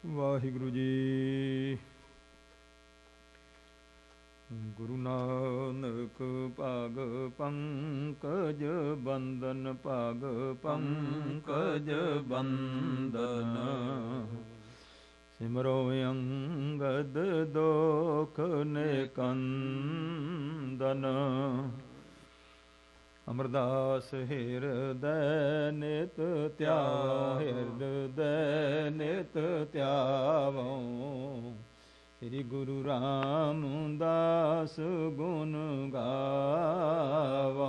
ਵਾਹਿਗੁਰੂ ਜੀ। ਗੁਰੂ ਨਾਨਕ ਭਾਗ ਪੰਕਜ ਬੰਦਨ, ਭਾਗ ਪੰਕਜ ਬੰਦਨ। ਸਿਮਰੋ ਅੰਗਦ ਦੋਖ ਨਿਕੰਦਨ। ਅਮਰਦਾਸ ਹਿਰਦੈ ਨਿਤ ਧਿਆਵੋ, ਹਿਰਦੈ ਨਿਤ ਧਿਆਵੋ। ਸ੍ਰੀ ਗੁਰੂ ਰਾਮਦਾਸ ਗੁਣ ਗਾਵੋ।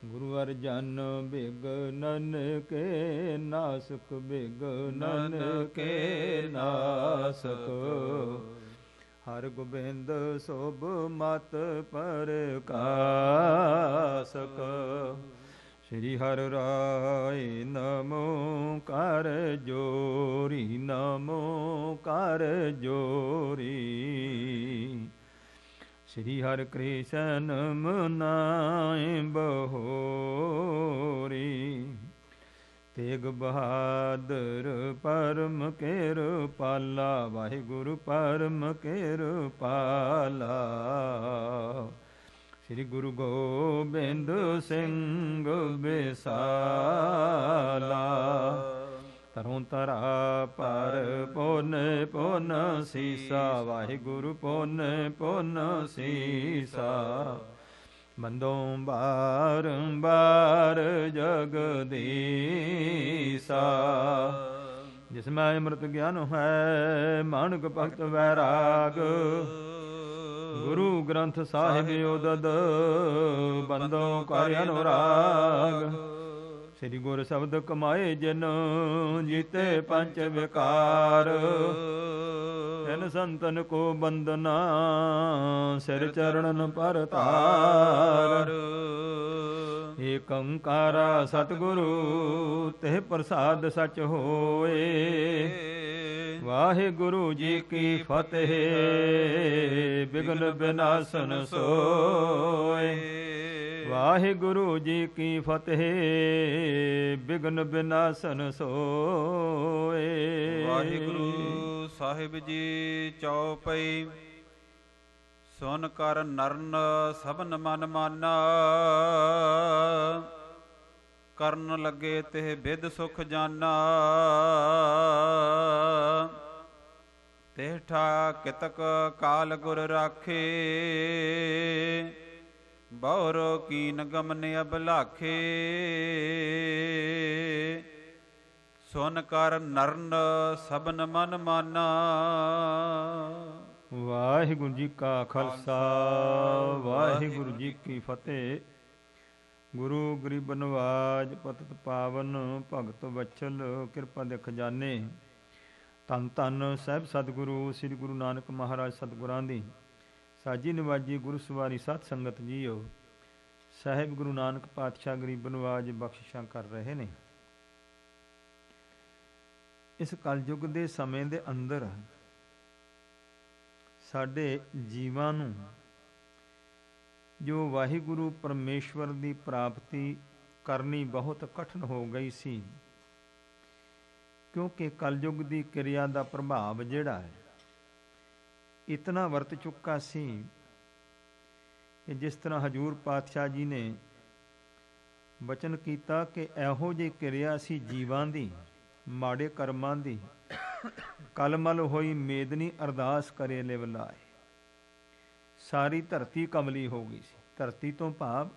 ਗੁਰੂ ਅਰਜਨ ਬਿਗਨਨ ਕੇ ਨਾਸਕ, ਬਿਗਨਨ ਕੇ ਨਾਸਕ। ਹਰ ਗੋਬਿੰਦ ਸੋਭ ਮਤ ਪ੍ਰਕਾਸਕ। ਸ੍ਰੀ ਹਰਿ ਰਾਇ ਨਮੋ ਕਰ ਜੋਰੀ, ਨਮੋ ਕਰ ਜੋਰੀ। ਸ੍ਰੀ ਹਰਿ ਕ੍ਰਿਸ਼ਨ ਮਨਾਇ ਬਹੋਰੀ। ਤੇਗ ਬਹਾਦਰ ਪਰਮ ਕਿਰਪਾਲਾ, ਵਾਹਿਗੁਰੂ ਪਰਮ ਕਿਰਪਾਲਾ। ਸ੍ਰੀ ਗੁਰੂ ਗੋਬਿੰਦ ਸਿੰਘ ਬਿਸਾਲਾ। ਤਰੋਂ ਤਰਾ ਪਰ ਪੁਨ ਪੁਨ ਸੀਸਾ, ਵਾਹਿਗੁਰੂ ਪੁਨ ਪੁਨ ਸੀਸਾ। ਬੰਦੋਂ ਬਾਰੰਬਾਰ ਜਗਦੀਸਾ। ਜਿਸ ਮੈਂ ਅੰਮ੍ਰਿਤ ਗਿਆਨ ਹੈ, ਮਾਨਕ ਭਗਤ ਵੈਰਾਗ। ਗੁਰੂ ਗ੍ਰੰਥ ਸਾਹਿਬ ਉਦਦ, ਬੰਦੋਂ ਕਰ ਅਨੁਰਾਗ। ਸ੍ਰੀ ਗੁਰ ਸ਼ਬਦ ਕਮਾਏ ਜਿਨ, ਜੀਤੇ ਪੰਚ ਵਿਕਾਰ। ਤਿਨ ਸੰਤਨ ਕੋ ਬੰਦਨਾ, ਸਿਰ ਚਰਣਨ ਪਰ ਤਾਰ। ਏਕ ਓੰਕਾਰਾ ਸਤਿਗੁਰੂ, ਤਿਹ ਪ੍ਰਸਾਦ ਸਚ ਹੋਏ। ਵਾਹਿਗੁਰੂ ਜੀ ਕੀ ਫਤਿਹ, ਬਿਘਨ ਬਿਨਾਸਨ ਸੋਏ। ਵਾਹਿਗੁਰੂ ਜੀ ਕੀ ਫਤਿਹ, ਬਿਘਨ ਬਿਨਾਸਨ ਸੋਏ। ਵਾਹਿਗੁਰੂ ਸਾਹਿਬ ਜੀ ਚੌਪਈ। ਸੁਨ ਕਰ ਨਰਨ ਸਭਨ ਮਨ ਮਾਨਾ, ਕਰਨ ਲੱਗੇ ਤਿਹ ਬਿਦ ਸੁਖ ਜਾਨਾ। ਤਿਹ ਠਾ ਕਿਤਕ ਕਾਲ ਗੁਰ ਰਾਖੇ, ਬਹੁਰ ਕੀਨ ਗਮਨ ਅਬਲਾਖੇ। ਸੁਨ ਕਰ ਨਰਨ ਸਭਨ ਮਨ ਮਾਨਾ। ਵਾਹਿਗੁਰੂ ਜੀ ਕਾ ਖਾਲਸਾ, ਵਾਹਿਗੁਰੂ ਜੀ ਕੀ ਫਤਿਹ। ਗੁਰੂ ਗਰੀਬ ਨਵਾਜ ਪਤਿਤ ਪਾਵਨ, ਭਗਤ ਵਛਲ ਕਿਰਪਾ ਦੇ ਖਜ਼ਾਨੇ। ਧੰਨ ਧੰਨ ਸਾਹਿਬ ਸਤਿਗੁਰੂ ਸ੍ਰੀ ਗੁਰੂ ਨਾਨਕ ਮਹਾਰਾਜ ਸਤਿਗੁਰਾਂ ਦੀ ਸਾਜੀ ਨਿਵਾਜੀ ਗੁਰੂ ਸਵਾਰੀ ਸਤ ਸੰਗਤ ਜੀਓ। ਸਾਹਿਬ ਗੁਰੂ ਨਾਨਕ ਪਾਤਸ਼ਾਹ ਗਰੀਬ ਨਵਾਜ ਬਖਸ਼ਿਸ਼ਾਂ ਕਰ ਰਹੇ ਨੇ। ਇਸ ਕਲਯੁਗ ਦੇ ਸਮੇਂ ਦੇ ਅੰਦਰ ਸਾਡੇ ਜੀਵਾਂ ਨੂੰ ਜੋ ਵਾਹਿਗੁਰੂ ਪਰਮੇਸ਼ਵਰ ਦੀ ਪ੍ਰਾਪਤੀ ਕਰਨੀ ਬਹੁਤ ਕਠਿਨ ਹੋ ਗਈ ਸੀ, ਕਿਉਂਕਿ ਕਲਯੁਗ ਦੀ ਕਿਰਿਆ ਦਾ ਪ੍ਰਭਾਵ ਜਿਹੜਾ ਹੈ ਇਤਨਾ ਵਰਤ ਚੁੱਕਾ ਸੀ ਕਿ ਜਿਸ ਤਰ੍ਹਾਂ ਹਜੂਰ ਪਾਤਸ਼ਾਹ ਜੀ ਨੇ ਬਚਨ ਕੀਤਾ ਕਿ ਇਹੋ ਜਿਹੀ ਕਿਰਿਆ ਸੀ ਜੀਵਾਂ ਦੀ, ਮਾੜੇ ਕਰਮਾਂ ਦੀ, ਕਲਮਲ ਹੋਈ ਮੇਦਨੀ ਅਰਦਾਸ ਕਰੇ ਲਿਵ ਲਾਏ। ਸਾਰੀ ਧਰਤੀ ਕਮਲੀ ਹੋ ਗਈ ਸੀ। ਧਰਤੀ ਤੋਂ ਭਾਵ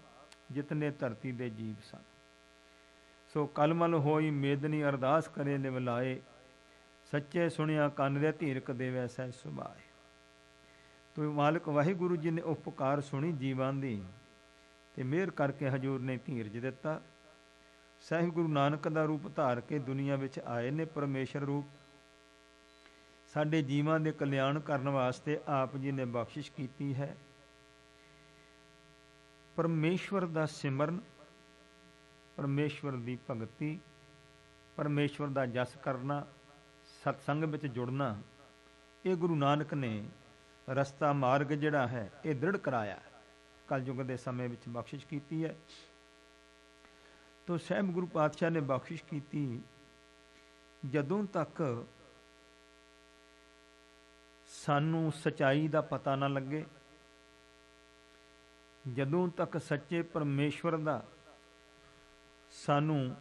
ਜਿਤਨੇ ਧਰਤੀ ਦੇ ਜੀਵ ਸਨ। ਸੋ ਕਲਮਲ ਹੋਈ ਮੇਦਨੀ ਅਰਦਾਸ ਕਰੇ ਲਿਵ ਲਾਏ, ਸੱਚੇ ਸੁਣਿਆ ਕੰਨ ਦੇ ਧੀਰਕ ਦੇਵੈ ਸਹਿ ਸੁਭਾਏ। ਤੋ ਮਾਲਕ ਵਾਹਿਗੁਰੂ ਜੀ ਨੇ ਉਹ ਪੁਕਾਰ ਸੁਣੀ ਜੀਵਾਂ ਦੀ, ਤੇ ਮਿਹਰ ਕਰਕੇ ਹਜੂਰ ਨੇ ਧੀਰਜ ਦਿੱਤਾ। ਸਾਹਿਬ ਗੁਰੂ ਨਾਨਕ ਦਾ ਰੂਪ ਧਾਰ ਕੇ ਦੁਨੀਆ ਵਿੱਚ ਆਏ ਨੇ। ਪਰਮੇਸ਼ਰ ਰੂਪ ਸਾਡੇ ਜੀਵਾਂ ਦੇ ਕਲਿਆਣ ਕਰਨ ਵਾਸਤੇ ਆਪ ਜੀ ਨੇ ਬਖਸ਼ਿਸ਼ ਕੀਤੀ ਹੈ। ਪਰਮੇਸ਼ਵਰ ਦਾ ਸਿਮਰਨ, ਪਰਮੇਸ਼ਵਰ ਦੀ ਭਗਤੀ, ਪਰਮੇਸ਼ਵਰ ਦਾ ਜਸ ਕਰਨਾ, ਸਤਸੰਗ ਵਿੱਚ ਜੁੜਨਾ, ਇਹ ਗੁਰੂ ਨਾਨਕ ਨੇ ਰਸਤਾ ਮਾਰਗ ਜਿਹੜਾ ਹੈ ਇਹ ਦ੍ਰਿੜ ਕਰਾਇਆ, ਕਲਯੁਗ ਦੇ ਸਮੇਂ ਵਿੱਚ ਬਖਸ਼ਿਸ਼ ਕੀਤੀ ਹੈ। ਤੋ ਸਾਹਿਬ ਗੁਰੂ ਪਾਤਸ਼ਾਹ ਨੇ ਬਖਸ਼ਿਸ਼ ਕੀਤੀ, ਜਦੋਂ ਤੱਕ ਸਾਨੂੰ ਸਚਾਈ ਦਾ ਪਤਾ ਨਾ ਲੱਗੇ, ਜਦੋਂ ਤੱਕ ਸੱਚੇ ਪਰਮੇਸ਼ਵਰ ਦਾ ਸਾਨੂੰ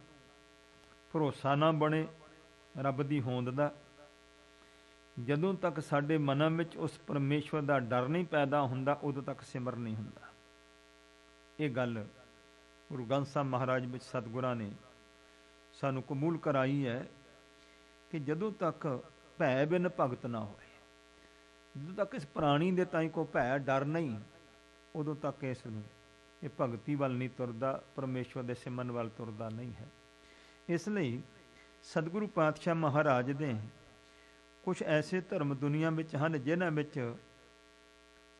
ਭਰੋਸਾ ਨਾ ਬਣੇ, ਰੱਬ ਦੀ ਹੋਂਦ ਦਾ, ਜਦੋਂ ਤੱਕ ਸਾਡੇ ਮਨਾਂ ਵਿੱਚ ਉਸ ਪਰਮੇਸ਼ਵਰ ਦਾ ਡਰ ਨਹੀਂ ਪੈਦਾ ਹੁੰਦਾ, ਉਦੋਂ ਤੱਕ ਸਿਮਰ ਨਹੀਂ ਹੁੰਦਾ। ਇਹ ਗੱਲ ਗੁਰੂ ਗ੍ਰੰਥ ਸਾਹਿਬ ਮਹਾਰਾਜ ਵਿੱਚ ਸਤਿਗੁਰਾਂ ਨੇ ਸਾਨੂੰ ਕਬੂਲ ਕਰਾਈ ਹੈ ਕਿ ਜਦੋਂ ਤੱਕ ਭੈ ਬਿਨ ਭਗਤ ਨਾ ਹੋਏ, ਜਦੋਂ ਤੱਕ ਇਸ ਪ੍ਰਾਣੀ ਦੇ ਤਾਈਂ ਕੋਈ ਭੈ ਡਰ ਨਹੀਂ, ਉਦੋਂ ਤੱਕ ਇਸ ਨੂੰ ਇਹ ਭਗਤੀ ਵੱਲ ਨਹੀਂ ਤੁਰਦਾ, ਪਰਮੇਸ਼ਵਰ ਦੇ ਸਿਮਰਨ ਵੱਲ ਤੁਰਦਾ ਨਹੀਂ ਹੈ। ਇਸ ਲਈ ਸਤਿਗੁਰੂ ਪਾਤਸ਼ਾਹ ਮਹਾਰਾਜ ਦੇ ਕੁਛ ਐਸੇ ਧਰਮ ਦੁਨੀਆ ਵਿੱਚ ਹਨ ਜਿਨ੍ਹਾਂ ਵਿੱਚ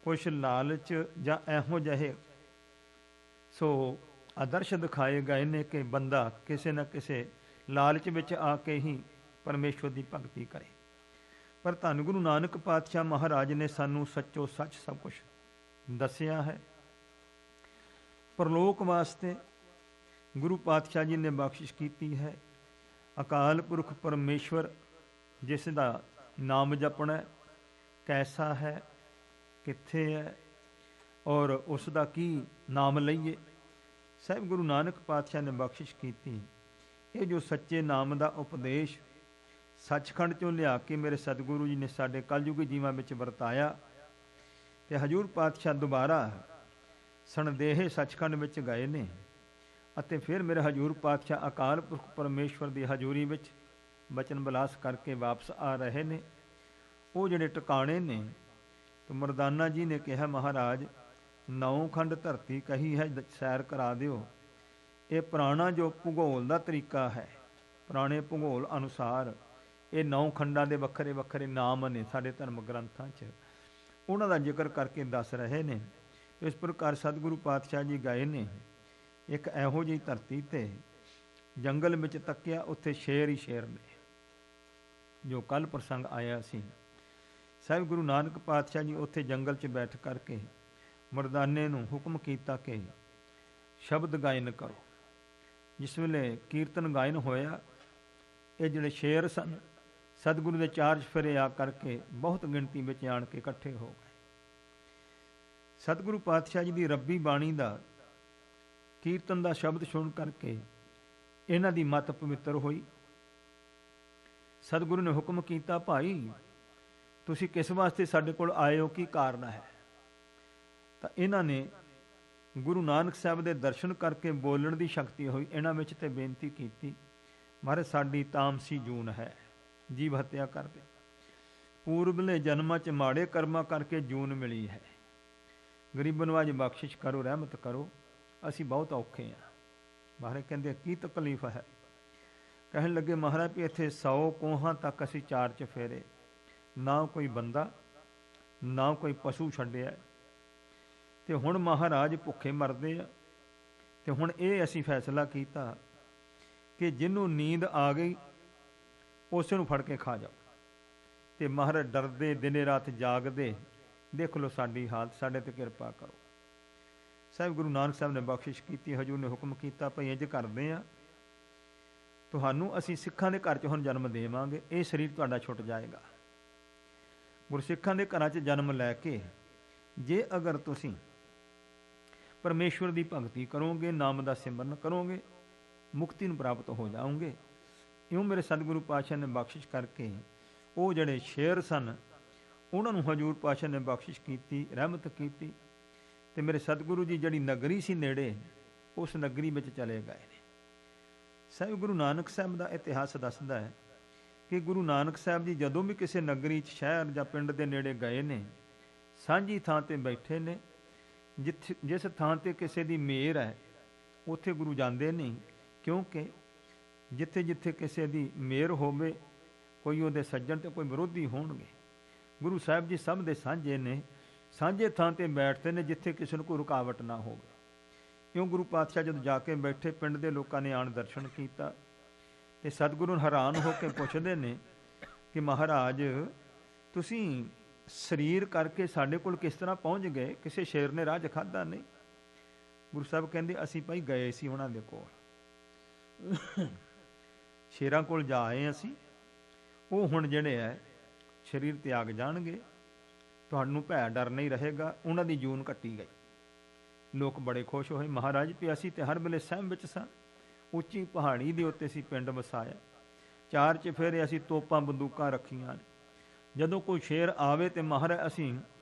ਕੁਛ ਲਾਲਚ ਜਾਂ ਇਹੋ ਜਿਹੇ ਆਦਰਸ਼ ਦਿਖਾਏ ਗਏ ਨੇ ਕਿ ਬੰਦਾ ਕਿਸੇ ਨਾ ਕਿਸੇ ਲਾਲਚ ਵਿੱਚ ਆ ਕੇ ਹੀ ਪਰਮੇਸ਼ਵਰ ਦੀ ਭਗਤੀ ਕਰੇ। ਪਰ ਧੰਨ ਗੁਰੂ ਨਾਨਕ ਪਾਤਸ਼ਾਹ ਮਹਾਰਾਜ ਨੇ ਸਾਨੂੰ ਸੱਚੋ ਸੱਚ ਸਭ ਕੁਝ ਦੱਸਿਆ ਹੈ। ਪਰਲੋਕ ਵਾਸਤੇ ਗੁਰੂ ਪਾਤਸ਼ਾਹ ਜੀ ਨੇ ਬਖਸ਼ਿਸ਼ ਕੀਤੀ ਹੈ। ਅਕਾਲ ਪੁਰਖ ਪਰਮੇਸ਼ਵਰ ਜਿਸ ਦਾ ਨਾਮ ਜਪਣਾ ਕੈਸਾ ਹੈ, ਕਿੱਥੇ ਹੈ, ਔਰ ਉਸ ਦਾ ਕੀ ਨਾਮ ਲਈਏ, ਸਾਹਿਬ ਗੁਰੂ ਨਾਨਕ ਪਾਤਸ਼ਾਹ ਨੇ ਬਖਸ਼ਿਸ਼ ਕੀਤੀ। ਇਹ ਜੋ ਸੱਚੇ ਨਾਮ ਦਾ ਉਪਦੇਸ਼ ਸੱਚਖੰਡ ਚੋਂ ਲਿਆ ਕੇ ਮੇਰੇ ਸਤਿਗੁਰੂ ਜੀ ਨੇ ਸਾਡੇ ਕਲਯੁਗੀ ਜੀਵਾਂ ਵਿੱਚ ਵਰਤਾਇਆ, ਤੇ ਹਜ਼ੂਰ ਪਾਤਸ਼ਾਹ ਦੁਬਾਰਾ ਸਣਦੇਹੇ ਸੱਚਖੰਡ ਵਿੱਚ ਗਏ ਨੇ, ਅਤੇ ਫਿਰ ਮੇਰੇ ਹਜ਼ੂਰ ਪਾਤਸ਼ਾਹ ਅਕਾਲ ਪੁਰਖ ਪਰਮੇਸ਼ਵਰ ਦੀ ਹਜ਼ੂਰੀ ਵਿੱਚ ਬਚਨ ਬਿਲਾਸ ਕਰਕੇ ਵਾਪਸ ਆ ਰਹੇ ਨੇ। ਉਹ ਜਿਹੜੇ ਟਿਕਾਣੇ ਨੇ, ਤਾਂ ਮਰਦਾਨਾ ਜੀ ਨੇ ਕਿਹਾ, ਮਹਾਰਾਜ 9 ਖੰਡ ਧਰਤੀ ਕਹੀ ਹੈ, ਸੈਰ ਕਰਾ ਦਿਓ। ਇਹ ਪੁਰਾਣਾ ਜੋ ਭੂਗੋਲ ਦਾ ਤਰੀਕਾ ਹੈ, ਪੁਰਾਣੇ ਭੂਗੋਲ ਅਨੁਸਾਰ ਇਹ 9 ਖੰਡਾਂ ਦੇ ਵੱਖਰੇ ਵੱਖਰੇ ਨਾਮ ਨੇ ਸਾਡੇ ਧਰਮ ਗ੍ਰੰਥਾਂ 'ਚ, ਉਹਨਾਂ ਦਾ ਜ਼ਿਕਰ ਕਰਕੇ ਦੱਸ ਰਹੇ ਨੇ। ਇਸ ਪ੍ਰਕਾਰ ਸਤਿਗੁਰੂ ਪਾਤਸ਼ਾਹ ਜੀ ਗਏ ਨੇ ਇੱਕ ਇਹੋ ਜਿਹੀ ਧਰਤੀ 'ਤੇ, ਜੰਗਲ ਵਿੱਚ ਤੱਕਿਆ, ਉੱਥੇ ਸ਼ੇਰ ਹੀ ਸ਼ੇਰ ਨੇ, ਜੋ ਕੱਲ੍ਹ ਪ੍ਰਸੰਗ ਆਇਆ ਸੀ। ਸਾਹਿਬ ਗੁਰੂ ਨਾਨਕ ਪਾਤਸ਼ਾਹ ਜੀ ਉੱਥੇ ਜੰਗਲ 'ਚ ਬੈਠ ਕਰਕੇ ਮਰਦਾਨੇ ਨੂੰ ਹੁਕਮ ਕੀਤਾ ਕਿ ਸ਼ਬਦ ਗਾਇਨ ਕਰੋ। ਜਿਸ ਵੇਲੇ ਕੀਰਤਨ ਗਾਇਨ ਹੋਇਆ, ਇਹ ਜਿਹੜੇ ਸ਼ੇਰ ਸਨ ਸਤਿਗੁਰੂ ਦੇ 4 ਚੁਫੇਰੇ ਆ ਕਰਕੇ ਬਹੁਤ ਗਿਣਤੀ ਵਿੱਚ ਆਣ ਕੇ ਇਕੱਠੇ ਹੋ ਗਏ। ਸਤਿਗੁਰੂ ਪਾਤਸ਼ਾਹ ਜੀ ਦੀ ਰੱਬੀ ਬਾਣੀ ਦਾ ਕੀਰਤਨ ਦਾ ਸ਼ਬਦ ਸੁਣ ਕਰਕੇ ਇਹਨਾਂ ਦੀ ਮਤ ਪਵਿੱਤਰ ਹੋਈ। ਸਤਿਗੁਰੂ ਨੇ ਹੁਕਮ ਕੀਤਾ, ਭਾਈ ਤੁਸੀਂ ਕਿਸ ਵਾਸਤੇ ਸਾਡੇ ਕੋਲ ਆਏ ਹੋ, ਕੀ ਕਾਰਨ ਹੈ? ਤਾਂ ਇਹਨਾਂ ਨੇ ਗੁਰੂ ਨਾਨਕ ਸਾਹਿਬ ਦੇ ਦਰਸ਼ਨ ਕਰਕੇ ਬੋਲਣ ਦੀ ਸ਼ਕਤੀ ਹੋਈ ਇਹਨਾਂ ਵਿੱਚ, ਤੇ ਬੇਨਤੀ ਕੀਤੀ, ਮਹਾਰਾਜ ਸਾਡੀ ਤਾਮਸੀ ਜੂਨ ਹੈ, ਜੀਵ ਹੱਤਿਆ ਕਰਦੇ, ਪੂਰਬਲੇ ਜਨਮਾਂ 'ਚ ਮਾੜੇ ਕਰਮਾਂ ਕਰਕੇ ਜੂਨ ਮਿਲੀ ਹੈ, ਗਰੀਬ ਨਵਾਜ ਬਖਸ਼ਿਸ਼ ਕਰੋ, ਰਹਿਮਤ ਕਰੋ, ਅਸੀਂ ਬਹੁਤ ਔਖੇ ਹਾਂ। ਮਹਾਰਾਜ ਕਹਿੰਦੇ ਕੀ ਤਕਲੀਫ ਹੈ? ਕਹਿਣ ਲੱਗੇ, ਮਹਾਰਾਜ ਵੀ ਇੱਥੇ 100 ਕੋਹਾਂ ਤੱਕ ਅਸੀਂ 4 ਚੁਫੇਰੇ, ਨਾ ਕੋਈ ਬੰਦਾ ਨਾ ਕੋਈ ਪਸ਼ੂ ਛੱਡਿਆ, ਤੇ ਹੁਣ ਮਹਾਰਾਜ ਭੁੱਖੇ ਮਰਦੇ ਆ, ਤੇ ਹੁਣ ਇਹ ਅਸੀਂ ਫੈਸਲਾ ਕੀਤਾ ਕਿ ਜਿਹਨੂੰ ਨੀਂਦ ਆ ਗਈ ਉਸੇ ਨੂੰ ਫੜ ਕੇ ਖਾ ਜਾਓ। ਤੇ ਮਹਾਰਾਜ ਡਰਦੇ ਦਿਨੇ ਰਾਤ ਜਾਗਦੇ, ਦੇਖ ਲਓ ਸਾਡੀ ਹਾਲਤ, ਸਾਡੇ ਤੇ ਕਿਰਪਾ ਕਰੋ। ਸਾਹਿਬ ਗੁਰੂ ਨਾਨਕ ਸਾਹਿਬ ਨੇ ਬਖਸ਼ਿਸ਼ ਕੀਤੀ। ਹਜ਼ੂਰ ਨੇ ਹੁਕਮ ਕੀਤਾ, ਭਈ ਇੰਝ ਕਰਦੇ ਆ, ਤੁਹਾਨੂੰ ਅਸੀਂ ਸਿੱਖਾਂ ਦੇ ਘਰ 'ਚ ਹੁਣ ਜਨਮ ਦੇਵਾਂਗੇ, ਇਹ ਸਰੀਰ ਤੁਹਾਡਾ ਛੁੱਟ ਜਾਏਗਾ। ਗੁਰਸਿੱਖਾਂ ਦੇ ਘਰਾਂ 'ਚ ਜਨਮ ਲੈ ਕੇ ਜੇ ਅਗਰ ਤੁਸੀਂ ਪਰਮੇਸ਼ਵਰ ਦੀ ਭਗਤੀ ਕਰੋਗੇ, ਨਾਮ ਦਾ ਸਿਮਰਨ ਕਰੋਗੇ, ਮੁਕਤੀ ਨੂੰ ਪ੍ਰਾਪਤ ਹੋ ਜਾਓਗੇ। ਇਉਂ ਮੇਰੇ ਸਤਿਗੁਰੂ ਪਾਤਸ਼ਾਹ ਨੇ ਬਖਸ਼ਿਸ਼ ਕਰਕੇ ਉਹ ਜਿਹੜੇ ਸ਼ੇਰ ਸਨ ਉਹਨਾਂ ਨੂੰ ਹਜ਼ੂਰ ਪਾਤਸ਼ਾਹ ਨੇ ਬਖਸ਼ਿਸ਼ ਕੀਤੀ, ਰਹਿਮਤ ਕੀਤੀ, ਤੇ ਮੇਰੇ ਸਤਿਗੁਰੂ ਜੀ ਜਿਹੜੀ ਨਗਰੀ ਸੀ ਨੇੜੇ, ਉਸ ਨਗਰੀ ਵਿੱਚ ਚਲੇ ਗਏ ਨੇ। ਸਾਹਿਬ ਗੁਰੂ ਨਾਨਕ ਸਾਹਿਬ ਦਾ ਇਤਿਹਾਸ ਦੱਸਦਾ ਹੈ ਕਿ ਗੁਰੂ ਨਾਨਕ ਸਾਹਿਬ ਜੀ ਜਦੋਂ ਵੀ ਕਿਸੇ ਨਗਰੀ 'ਚ, ਸ਼ਹਿਰ ਜਾਂ ਪਿੰਡ ਦੇ ਨੇੜੇ ਗਏ ਨੇ, ਸਾਂਝੀ ਥਾਂ 'ਤੇ ਬੈਠੇ ਨੇ, ਜਿਸ ਥਾਂ 'ਤੇ ਕਿਸੇ ਦੀ ਮਿਹਰ ਹੈ ਉੱਥੇ ਗੁਰੂ ਜਾਂਦੇ ਨਹੀਂ, ਕਿਉਂਕਿ ਜਿੱਥੇ ਜਿੱਥੇ ਕਿਸੇ ਦੀ ਮਿਹਰ ਹੋਵੇ, ਕੋਈ ਉਹਦੇ ਸੱਜਣ ਤੇ ਕੋਈ ਵਿਰੋਧੀ ਹੋਣਗੇ। ਗੁਰੂ ਸਾਹਿਬ ਜੀ ਸਭ ਦੇ ਸਾਂਝੇ ਨੇ, ਸਾਂਝੇ ਥਾਂ 'ਤੇ ਬੈਠਦੇ ਨੇ ਜਿੱਥੇ ਕਿਸੇ ਨੂੰ ਕੋਈ ਰੁਕਾਵਟ ਨਾ ਹੋਵੇ। ਕਿਉਂ ਗੁਰੂ ਪਾਤਸ਼ਾਹ ਜਦੋਂ ਜਾ ਕੇ ਬੈਠੇ, ਪਿੰਡ ਦੇ ਲੋਕਾਂ ਨੇ ਆਣ ਦਰਸ਼ਨ ਕੀਤਾ, ਤੇ ਸਤਿਗੁਰੂ ਹੈਰਾਨ ਹੋ ਕੇ ਪੁੱਛਦੇ ਨੇ ਕਿ ਮਹਾਰਾਜ ਤੁਸੀਂ ਸਰੀਰ ਕਰਕੇ ਸਾਡੇ ਕੋਲ ਕਿਸ ਤਰ੍ਹਾਂ ਪਹੁੰਚ ਗਏ? ਕਿਸੇ ਸ਼ੇਰ ਨੇ ਰਾਹ 'ਚ ਖਾਧਾ ਨਹੀਂ? ਗੁਰੂ ਸਾਹਿਬ ਕਹਿੰਦੇ, ਅਸੀਂ ਭਾਈ ਗਏ ਸੀ ਉਹਨਾਂ ਦੇ ਕੋਲ, ਸ਼ੇਰਾਂ ਕੋਲ ਜਾ ਆਏ ਅਸੀਂ, ਉਹ ਹੁਣ ਜਿਹੜੇ ਹੈ ਸਰੀਰ ਤਿਆਗ ਜਾਣਗੇ, ਤੁਹਾਨੂੰ ਭੈ ਡਰ ਨਹੀਂ ਰਹੇਗਾ। ਉਹਨਾਂ ਦੀ ਜੂਨ ਕੱਟੀ ਗਈ। ਲੋਕ ਬੜੇ ਖੁਸ਼ ਹੋਏ। ਮਹਾਰਾਜ ਵੀ ਅਸੀਂ ਤੇ ਹਰ ਵੇਲੇ ਸਹਿਮ ਵਿੱਚ ਸਾਂ। ਉੱਚੀ ਪਹਾੜੀ ਦੇ ਉੱਤੇ ਅਸੀਂ ਪਿੰਡ ਵਸਾਇਆ। 4 ਚੁਫੇਰੇ ਅਸੀਂ ਤੋਪਾਂ ਬੰਦੂਕਾਂ ਰੱਖੀਆਂ ਨੇ। ਜਦੋਂ ਕੋਈ ਸ਼ੇਰ ਆਵੇ ਤੇ ਮਹਾਰਾਜ ਅਸੀਂ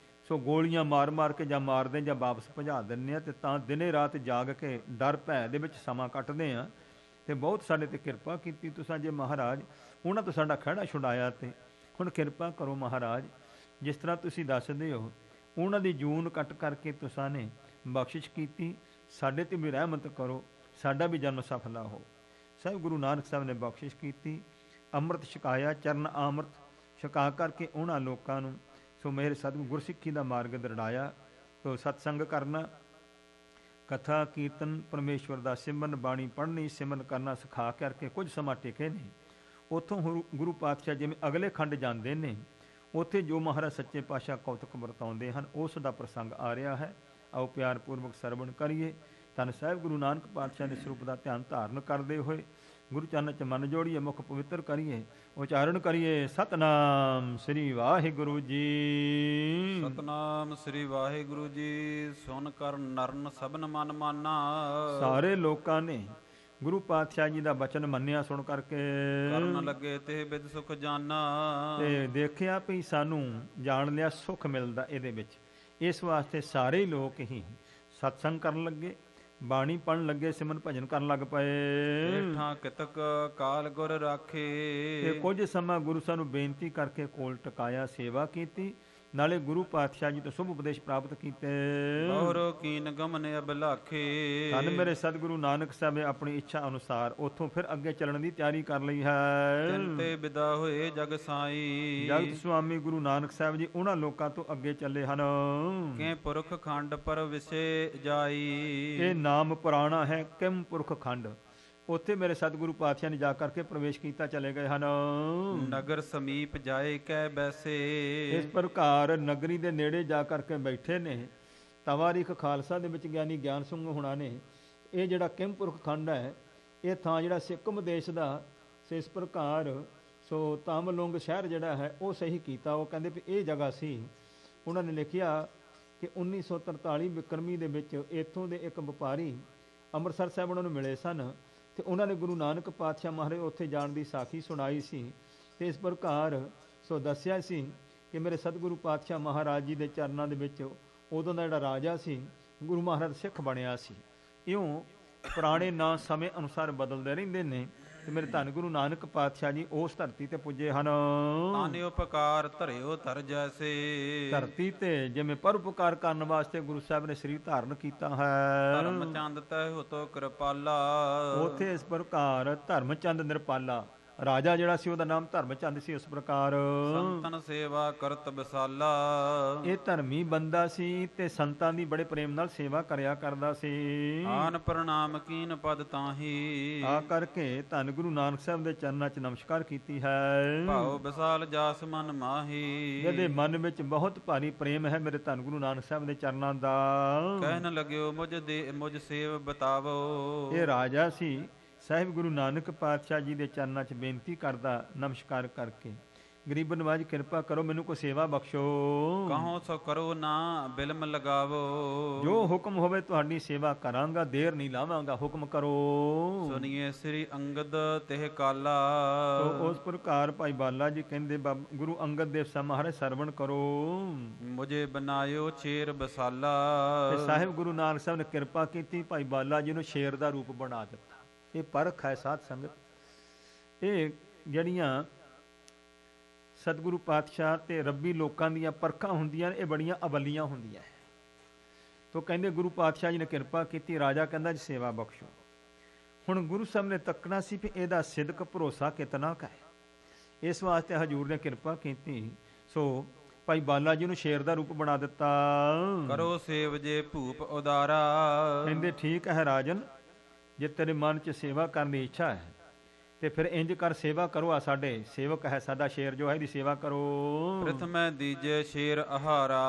ਸੋ ਗੋਲੀਆਂ ਮਾਰ ਮਾਰ ਕੇ ਜਾਂ ਮਾਰਦੇ ਜਾਂ ਵਾਪਸ ਭਜਾ ਦਿੰਦੇ ਹਾਂ। ਤੇ ਤਾਂ ਦਿਨੇ ਰਾਤ ਜਾਗ ਕੇ ਡਰ ਭੈ ਦੇ ਵਿੱਚ ਸਮਾਂ ਕੱਟਦੇ ਹਾਂ। ਤੇ ਬਹੁਤ ਸਾਡੇ ਤੇ ਕਿਰਪਾ ਕੀਤੀ ਤੁਸੀਂ ਜੇ ਮਹਾਰਾਜ। ਉਹਨਾਂ ਤੋਂ ਸਾਡਾ ਖਹਿੜਾ ਛੁਡਾਇਆ। ਤੇ ਹੁਣ ਕਿਰਪਾ ਕਰੋ ਮਹਾਰਾਜ, ਜਿਸ ਤਰ੍ਹਾਂ ਤੁਸੀਂ ਦੱਸਦੇ ਹੋ ਉਹਨਾਂ ਦੀ ਜੂਨ ਕੱਟ ਕਰਕੇ ਤੁਸਾਂ ਨੇ ਬਖਸ਼ਿਸ਼ ਕੀਤੀ। ਸਾਡੇ ਤੇ ਵੀ ਰਹਿਮਤ ਕਰੋ, ਸਾਡਾ ਵੀ ਜਨਮ ਸਫਲਾ ਹੋ। ਸਾਹਿਬ ਗੁਰੂ ਨਾਨਕ ਸਾਹਿਬ ਨੇ ਬਖਸ਼ਿਸ਼ ਕੀਤੀ। ਅੰਮ੍ਰਿਤ ਛਕਾਇਆ, ਚਰਨ ਅੰਮ੍ਰਿਤ ਛਕਾ ਕਰਕੇ ਉਹਨਾਂ ਲੋਕਾਂ ਨੂੰ ਸੋ ਮੇਰੇ ਸਤਿਗੁਰੂ ਗੁਰਸਿੱਖੀ ਦਾ ਮਾਰਗ ਦਰੜਾਇਆ। ਸੋ ਸਤਸੰਗ ਕਰਨਾ, ਕਥਾ ਕੀਰਤਨ, ਪਰਮੇਸ਼ਵਰ ਦਾ ਸਿਮਰਨ, ਬਾਣੀ ਪੜ੍ਹਨੀ, ਸਿਮਰਨ ਕਰਨਾ ਸਿਖਾ ਕਰਕੇ ਕੁਝ ਸਮਾਂ ਟਿਕੇ ਨੇ। ਉੱਥੋਂ ਗੁਰੂ ਪਾਤਸ਼ਾਹ ਜਿਵੇਂ ਅਗਲੇ ਖੰਡ ਜਾਂਦੇ ਨੇ, ਉੱਥੇ ਜੋ ਮਹਾਰਾਜ ਸੱਚੇ ਪਾਤਸ਼ਾਹ ਕੌਤਕ ਵਰਤਾਉਂਦੇ ਹਨ ਉਸ ਦਾ ਪ੍ਰਸੰਗ ਆ ਰਿਹਾ ਹੈ। ਆਓ ਪਿਆਰ ਪੂਰਵਕ ਸਰਵਣ ਕਰੀਏ। ਧੰਨ ਸਾਹਿਬ ਗੁਰੂ ਨਾਨਕ ਪਾਤਸ਼ਾਹ ਦੇ ਸਰੂਪ ਦਾ ਧਿਆਨ ਧਾਰਨ ਕਰਦੇ ਹੋਏ ਗੁਰੂ ਚਰਨਾਂ 'ਚ ਮਨ ਜੋੜੀਏ, ਮੁਖ ਪਵਿੱਤਰ ਕਰੀਏ, ਉਚਾਰਨ ਕਰੀਏ ਸਤਨਾਮ ਸ੍ਰੀ ਵਾਹਿਗੁਰੂ ਜੀ। ਸਤਨਾਮ ਸ੍ਰੀ ਵਾਹਿਗੁਰੂ ਜੀ। ਸੁਨ ਕਰ ਨਰਨ ਸਭਨ ਮਨ ਮਾਨਾ। ਸਾਰੇ ਲੋਕਾਂ ਨੇ ਗੁਰੂ ਪਾਤਸ਼ਾਹ ਜੀ ਦਾ ਬਚਨ ਮੰਨਿਆ ਸੁਣ ਕਰਕੇ। ਕਰਨ ਲੱਗੇ ਤੇ ਬਿਦ ਸੁਖ ਜਾਨਾ। ਤੇ ਦੇਖਿਆ ਵੀ ਸਾਨੂੰ ਜਾਣ ਲਿਆ ਸੁਖ ਮਿਲਦਾ ਇਹਦੇ ਵਿੱਚ। ਇਸ ਵਾਸਤੇ ਸਾਰੇ ਲੋਕ ਹੀ ਸਤਸੰਗ ਕਰਨ ਲੱਗੇ, ਬਾਣੀ ਪੜ੍ਹਨ ਲੱਗੇ, ਸਿਮਰਨ ਭਜਨ ਕਰਨ ਲੱਗ ਪਏ। ਏਠਾਂ ਕਿਤਕ ਕਾਲ ਗੁਰ ਰਾਖੇ। ਤੇ ਕੁਝ ਸਮਾਂ ਗੁਰੂ ਸਾਹਿਬ ਨੂੰ ਬੇਨਤੀ ਕਰਕੇ ਕੋਲ ਟਿਕਾਇਆ, ਸੇਵਾ ਕੀਤੀ, ਨਾਲੇ ਗੁਰੂ ਪਾਤਸ਼ਾਹ ਜੀ ਤੋਂ ਸ਼ੁਭ ਉਪਦੇਸ਼ ਪ੍ਰਾਪਤ ਕੀਤੇ। ਬਹੁਰੋ ਕੀਨ ਗਮਨ ਅਬਲਾਖੇ। ਧੰਨ ਮੇਰੇ ਸਤਿਗੁਰੂ ਨਾਨਕ ਸਾਹਿਬ ਨੇ ਆਪਣੀ ਇੱਛਾ ਅਨੁਸਾਰ ਉੱਥੋਂ ਫਿਰ ਅੱਗੇ ਚੱਲਣ ਦੀ ਤਿਆਰੀ ਕਰ ਲਈ ਹੈ। ਤਿੰਤੇ ਵਿਦਾ ਹੋਏ ਜਗ ਸਾਈ। ਜਗਤ ਸੁਆਮੀ ਗੁਰੂ ਨਾਨਕ ਸਾਹਿਬ ਜੀ ਉਹਨਾਂ ਲੋਕਾਂ ਤੋਂ ਅੱਗੇ ਚੱਲੇ ਹਨ ਕਿ ਪੁਰਖ ਖੰਡ ਪਰ ਵਿਸੇ ਜਾਈ। ਇਹ ਨਾਮ ਪੁਰਾਣਾ ਹੈ ਕਿਮ ਪੁਰਖ ਖੰਡ। ਉੱਥੇ ਮੇਰੇ ਸਤਿਗੁਰੂ ਪਾਤਸ਼ਾਹ ਨੇ ਜਾ ਕਰਕੇ ਪ੍ਰਵੇਸ਼ ਕੀਤਾ, ਚਲੇ ਗਏ ਹਨ। ਨਗਰ ਸਮੀਪ ਜਾਏ ਕਹਿ ਬੈਸੇ। ਇਸ ਪ੍ਰਕਾਰ ਨਗਰੀ ਦੇ ਨੇੜੇ ਜਾ ਕਰਕੇ ਬੈਠੇ ਨੇ। ਤਵਾਰੀਖ ਖਾਲਸਾ ਦੇ ਵਿੱਚ ਗਿਆਨੀ ਗਿਆਨ ਸਿੰਘ ਹੁਣਾਂ ਨੇ ਇਹ ਜਿਹੜਾ ਕਿਮਪੁਰਖ ਖੰਡ ਹੈ, ਇਹ ਥਾਂ ਜਿਹੜਾ ਸਿੱਕਮ ਦੇਸ਼ ਦਾ ਇਸ ਪ੍ਰਕਾਰ ਸੋ ਤਾਮਲੁੰਗ ਸ਼ਹਿਰ ਜਿਹੜਾ ਹੈ ਉਹ ਸਹੀ ਕੀਤਾ। ਉਹ ਕਹਿੰਦੇ ਵੀ ਇਹ ਜਗ੍ਹਾ ਸੀ। ਉਹਨਾਂ ਨੇ ਲਿਖਿਆ ਕਿ 1943 ਵਿਕਰਮੀ ਦੇ ਵਿੱਚ ਇੱਥੋਂ ਦੇ ਇੱਕ ਵਪਾਰੀ ਅੰਮ੍ਰਿਤਸਰ ਸਾਹਿਬ ਉਹਨਾਂ ਨੂੰ ਮਿਲੇ ਸਨ ਤੇ ਉਹਨਾਂ ਨੇ ਗੁਰੂ ਨਾਨਕ ਪਾਤਸ਼ਾਹ ਮਹਾਰਾਜ ਉੱਥੇ ਜਾਣ ਦੀ ਸਾਖੀ ਸੁਣਾਈ ਸੀ। ਤੇ ਇਸ ਪ੍ਰਕਾਰ ਸੋ ਦੱਸਿਆ ਸੀ ਕਿ ਮੇਰੇ ਸਤਿਗੁਰੂ ਪਾਤਸ਼ਾਹ ਮਹਾਰਾਜ ਜੀ ਦੇ ਚਰਨਾਂ ਦੇ ਵਿੱਚ ਉਦੋਂ ਦਾ ਜਿਹੜਾ ਰਾਜਾ ਸੀ ਗੁਰੂ ਮਹਾਰਾਜ ਸਿੱਖ ਬਣਿਆ ਸੀ। ਇਉਂ ਪੁਰਾਣੇ ਨਾਂ ਸਮੇਂ ਅਨੁਸਾਰ ਬਦਲਦੇ ਰਹਿੰਦੇ ਨੇ। ਤੇ ਮੇਰੇ ਧੰਨ ਗੁਰੂ ਨਾਨਕ ਪਾਤਸ਼ਾਹ ਜੀ ਉਸ ਧਰਤੀ ਤੇ ਪੁੱਜੇ ਹਨ। ਤਾਨੇ ਉਪਕਾਰ ਧਰਿਓ ਧਰ ਜੈਸੇ। ਧਰਤੀ ਤੇ ਜਿਵੇਂ ਪਰਉਪਕਾਰ ਕਰਨ ਵਾਸਤੇ ਗੁਰੂ ਸਾਹਿਬ ਨੇ ਸਰੀਰ ਧਾਰਨ ਕੀਤਾ ਹੈ। ਧਰਮ ਚੰਦ ਤੈ ਹੋਤੋ ਕਿਰਪਾਲਾ। ਉੱਥੇ ਇਸ ਪ੍ਰਕਾਰ ਧਰਮ ਚੰਦ ਨਿਰਪਾਲਾ ਰਾਜਾ ਜਿਹੜਾ ਸੀ ਉਹਦਾ ਨਾਮ ਧਰਮ ਚੰਦ ਸੀ। ਉਸ ਪ੍ਰਕਾਰ ਸੰਤਨ ਸੇਵਾ ਕਰਤ ਵਿਸਾਲਾ। ਇਹ ਧਰਮੀ ਬੰਦਾ ਸੀ ਤੇ ਸੰਤਾਂ ਦੀ ਬੜੇ ਪ੍ਰੇਮ ਨਾਲ ਸੇਵਾ ਕਰਿਆ ਕਰਦਾ ਸੀ। ਆਨ ਪ੍ਰਣਾਮ ਕੀਨ ਪਦ ਤਾਹੀ। ਆ ਕਰਕੇ ਧੰਨ ਗੁਰੂ ਨਾਨਕ ਸਾਹਿਬ ਦੇ ਚਰਨਾਂ 'ਚ ਨਮਸਕਾਰ ਕੀਤੀ ਹੈ। ਭਾਉ ਵਿਸਾਲ ਜਾਸ ਮਨ ਮਾਹੀ। ਜਿਹਦੇ ਮਨ ਵਿੱਚ ਬਹੁਤ ਭਾਰੀ ਪ੍ਰੇਮ ਹੈ ਮੇਰੇ ਧੰਨ ਗੁਰੂ ਨਾਨਕ ਸਾਹਿਬ ਦੇ ਚਰਨਾਂ ਦਾ। ਕਹਿਣ ਲੱਗਿਓ ਮੁਝ ਸੇਵ ਬਤਾਵੋ। ਇਹ ਰਾਜਾ ਸੀ। ਸਾਹਿਬ ਗੁਰੂ ਨਾਨਕ ਪਾਤਸ਼ਾਹ ਜੀ ਦੇ ਚਰਨਾਂ 'ਚ ਬੇਨਤੀ ਕਰਦਾ ਨਮਸਕਾਰ ਕਰਕੇ, ਗਰੀਬ ਨਵਾਜ ਕਿਰਪਾ ਕਰੋ ਮੈਨੂੰ ਕੋਈ ਸੇਵਾ ਬਖਸ਼ੋ। ਕਹੋ ਸੋ ਕਰੋ ਨਾ ਬਿਲਮ ਲਗਾਵੋ। ਜੋ ਹੁਕਮ ਹੋਵੇ ਤੁਹਾਡੀ ਸੇਵਾ ਕਰਾਂਗਾ, ਦੇਰ ਨਹੀਂ ਲਾਵਾਂਗਾ, ਹੁਕਮ ਕਰੋ। ਸੁਣੀਏ ਸ੍ਰੀ ਅੰਗਦ ਤਿਹ ਕਾਲਾ। ਉਸ ਪ੍ਰਕਾਰ ਭਾਈ ਬਾਲਾ ਜੀ ਕਹਿੰਦੇ ਗੁਰੂ ਅੰਗਦ ਦੇਵ ਸਾਹਿਬ ਮਹਾਰਾਜ ਸਰਵਣ ਕਰੋ। ਮੁਝੇ ਬਨਾਇਓ ਸ਼ੇਰ ਬਸਾਲਾ। ਤੇ ਸਾਹਿਬ ਗੁਰੂ ਨਾਨਕ ਸਾਹਿਬ ਨੇ ਕਿਰਪਾ ਕੀਤੀ, ਭਾਈ ਬਾਲਾ ਜੀ ਨੂੰ ਸ਼ੇਰ ਦਾ ਰੂਪ ਬਣਾ ਦਿੱਤਾ। ਇਹ ਪਰਖ ਹੈ ਸਾਧ ਸੰਗਤ। ਇਹ ਜਿਹੜੀਆਂ ਸਤਿਗੁਰੂ ਪਾਤਸ਼ਾਹ ਤੇ ਰੱਬੀ ਲੋਕਾਂ ਦੀਆਂ ਪਰਖਾਂ ਹੁੰਦੀਆਂ ਨੇ, ਇਹ ਬੜੀਆਂ ਅਵਲੀਆਂ ਹੁੰਦੀਆਂ ਹੈ। ਤੋ ਕਹਿੰਦੇ ਗੁਰੂ ਪਾਤਸ਼ਾਹ ਜੀ ਨੇ ਕਿਰਪਾ ਕੀਤੀ। ਰਾਜਾ ਕਹਿੰਦਾ ਜੀ ਸੇਵਾ ਬਖਸ਼ੋ। ਹੁਣ ਗੁਰੂ ਸਾਹਿਬ ਨੇ ਤੱਕਣਾ ਸੀ ਵੀ ਇਹਦਾ ਸਿਦਕ ਭਰੋਸਾ ਕਿਤਨਾ ਕੁ ਹੈ। ਇਸ ਵਾਸਤੇ ਹਜ਼ੂਰ ਨੇ ਕਿਰਪਾ ਕੀਤੀ। ਸੋ ਭਾਈ ਬਾਲਾ ਜੀ ਨੂੰ ਸ਼ੇਰ ਦਾ ਰੂਪ ਬਣਾ ਦਿੱਤਾ। ਕਰੋ ਸੇਵ ਜੇ ਭੂਪ ਉਦਾਰਾ। ਕਹਿੰਦੇ ਠੀਕ ਹੈ ਰਾਜਨ, ਜੇ ਤੇਰੇ ਮਨ 'ਚ ਸੇਵਾ ਕਰਨ ਦੀ ਇੱਛਾ ਹੈ ਤੇ ਫਿਰ ਇੰਜ ਕਰ ਸੇਵਾ ਕਰੋ। ਆ ਸਾਡੇ ਸੇਵਕ ਹੈ, ਸਾਡਾ ਸ਼ੇਰ ਜੋ ਹੈ ਇਹਦੀ ਸੇਵਾ ਕਰੋ। ਪ੍ਰਥਮੈ ਦੀਜੇ ਸ਼ੇਰ ਆਹਾਰਾ।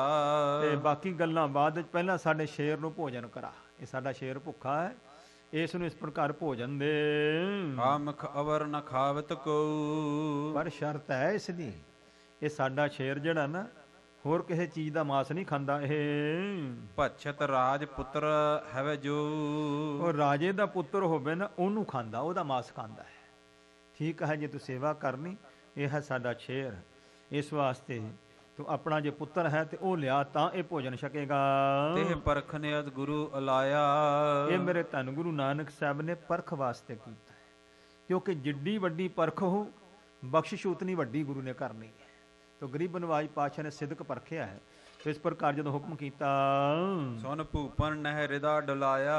ਤੇ ਬਾਕੀ ਗੱਲਾਂ ਬਾਅਦ ਵਿੱਚ, ਪਹਿਲਾਂ ਸਾਡੇ ਸ਼ੇਰ ਨੂੰ ਭੋਜਨ ਕਰਾ। ਇਹ ਸਾਡਾ ਸ਼ੇਰ ਭੁੱਖਾ ਹੈ, ਇਸ ਨੂੰ ਇਸ ਪ੍ਰਕਾਰ ਭੋਜਨ ਦੇ। ਆਮਖ ਅਵਰ ਨ ਖਾਵਤ ਕੋ। ਪਰ ਸ਼ਰਤ ਹੈ ਇਸ ਦੀ, ਇਹ ਸਾਡਾ ਸ਼ੇਰ ਜਿਹੜਾ ਨਾ ਹੋਰ ਕਿਸੇ ਚੀਜ਼ ਦਾ ਮਾਸ ਨਹੀਂ ਖਾਂਦਾ ਇਹ। ਭਛਤ ਰਾਜ ਪੁੱਤਰ ਹੈਵੇ ਜੋ। ਉਹ ਰਾਜੇ ਦਾ ਪੁੱਤਰ ਹੋਵੇ ਨਾ, ਉਹਨੂੰ ਖਾਂਦਾ, ਉਹਦਾ ਮਾਸ ਖਾਂਦਾ ਹੈ। ਠੀਕ ਹੈ, ਜੇ ਤੂੰ ਸੇਵਾ ਕਰਨੀ, ਇਹ ਹੈ ਸਾਡਾ ਸ਼ੇਰ। ਇਸ ਵਾਸਤੇ ਤੂੰ ਆਪਣਾ ਜੇ ਪੁੱਤਰ ਹੈ ਤੇ ਉਹ ਲਿਆ ਤਾਂ ਇਹ ਭੋਜਨ ਛਕੇਗਾ। ਤੇ ਪਰਖ ਨਿਯਤ ਗੁਰੂ ਅਲਾਇਆ। ਇਹ ਮੇਰੇ ਧੰਨ ਗੁਰੂ ਨਾਨਕ ਸਾਹਿਬ ਨੇ ਪਰਖ ਵਾਸਤੇ ਕੀਤਾ ਹੈ, ਕਿਉਂਕਿ ਜਿੱਡੀ ਵੱਡੀ ਪਰਖ ਹੋ, ਬਖਸ਼ਿਸ਼ ਉਤਨੀ ਵੱਡੀ ਗੁਰੂ ਨੇ ਕਰਨੀ ਹੈ। ਤੋ ਗਰੀਬ ਨਵਾਜ ਪਾਤਸ਼ਾਹ ਨੇ ਸਿਦਕ ਪਰਖਿਆ ਹੈ। ਇਸ ਪ੍ਰਕਾਰ ਜਦੋਂ ਹੁਕਮ ਕੀਤਾ, ਸੁਨ ਭੂਪਨ ਨਹਿ ਹਿਰਦਾ ਡੁਲਾਇਆ।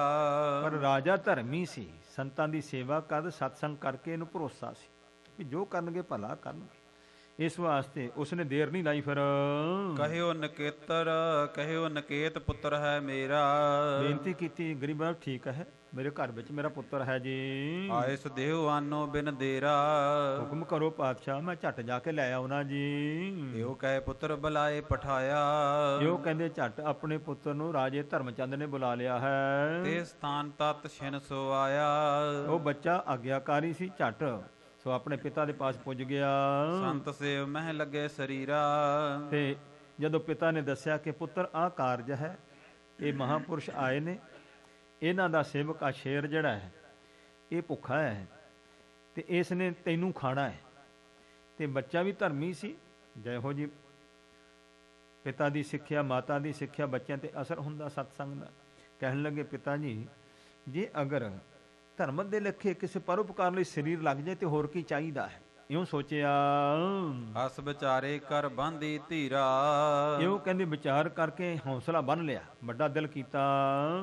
ਪਰ ਰਾਜਾ ਧਰਮੀ ਸੀ, ਸੰਤਾਂ ਦੀ ਸੇਵਾ ਕਰ, ਸਤਸੰਗ ਕਰਕੇ ਇਹਨੂੰ ਭਰੋਸਾ ਸੀ ਵੀ ਜੋ ਕਰਨਗੇ ਭਲਾ ਕਰਨਗੇ। ਇਸ ਵਾਸਤੇ ਉਸਨੇ ਦੇਰ ਨਹੀਂ ਲਾਈ। ਫਿਰ ਕਹਿਓ ਨਕੇਤਰ, ਕਹਿਓ ਨਕੇਤ ਪੁੱਤਰ ਹੈ ਮੇਰਾ। ਬੇਨਤੀ ਕੀਤੀ, ਗਰੀਬਾਂ ਠੀਕ ਹੈ, ਮੇਰੇ ਘਰ ਵਿੱਚ ਮੇਰਾ ਪੁੱਤਰ ਹੈ ਜੀ। ਆਇਸ ਦੇਹੁ ਆਨੋ ਬਿਨ ਦੇਰਾ। ਹੁਕਮ ਕਰੋ ਪਾਤਸ਼ਾਹ, ਮੈਂ ਝੱਟ ਜਾ ਕੇ ਲੈ ਆਉਣਾ ਜੀ। ਇਹੋ ਕਹੇ ਪੁੱਤਰ ਬੁਲਾਏ ਪਠਾਇਆ। ਇਹੋ ਕਹਿੰਦੇ ਝੱਟ ਆਪਣੇ ਪੁੱਤਰ ਨੂੰ ਰਾਜੇ ਧਰਮਚੰਦ ਨੇ ਬੁਲਾ ਲਿਆ ਹੈ। ਤੇ ਸਥਾਨ ਤਤ ਛਿਨ ਸੋ ਆਇਆ। ਉਹ ਬੱਚਾ ਆਗਿਆਕਾਰੀ ਸੀ, ਝੱਟ ਸੋ ਆਪਣੇ ਪਿਤਾ ਦੇ ਪਾਸ ਪੁੱਜ ਗਿਆ। ਸੰਤ ਸੇਵ ਮਹਿ ਲੱਗੇ ਸਰੀਰਾ। ਤੇ ਜਦੋਂ ਪਿਤਾ ਨੇ ਦੱਸਿਆ ਕਿ ਪੁੱਤਰ ਆਹ ਕਾਰਜ ਹੈ, ਇਹ ਮਹਾਪੁਰਸ਼ ਆਏ ਨੇ, ਇਹਨਾਂ ਦਾ ਸੇਵਕ ਆ ਸ਼ੇਰ ਜਿਹੜਾ ਹੈ ਇਹ ਭੁੱਖਾ ਹੈ ਤੇ ਇਸ ਨੇ ਤੈਨੂੰ ਖਾਣਾ ਹੈ। ਤੇ ਬੱਚਾ ਵੀ ਧਰਮੀ ਸੀ, ਜਿਹੋ ਜੀ ਪਿਤਾ ਦੀ ਸਿੱਖਿਆ, ਮਾਤਾ ਦੀ ਸਿੱਖਿਆ ਬੱਚਿਆਂ ਤੇ ਅਸਰ ਹੁੰਦਾ ਸਤਸੰਗ ਦਾ। ਕਹਿਣ ਲੱਗੇ, ਪਿਤਾ ਜੀ ਜੇ ਅਗਰ ਧਰਮ ਦੇ ਲੇਖੇ ਕਿਸੇ ਪਰਉਪਕਾਰ ਲਈ ਸਰੀਰ ਲੱਗ ਜਾਏ ਤੇ ਹੋਰ ਕੀ ਚਾਹੀਦਾ ਹੈ। ਇਉਂ ਸੋਚਿਆ, ਹਸ ਵਿਚਾਰੇ ਕਰ ਬੰਦੀ ਧੀਰਾ। ਇਉਂ ਕਹਿੰਦੇ ਵਿਚਾਰ ਕਰਕੇ ਹੌਸਲਾ ਬੰਨ ਲਿਆ, ਵੱਡਾ ਦਿਲ ਕੀਤਾ।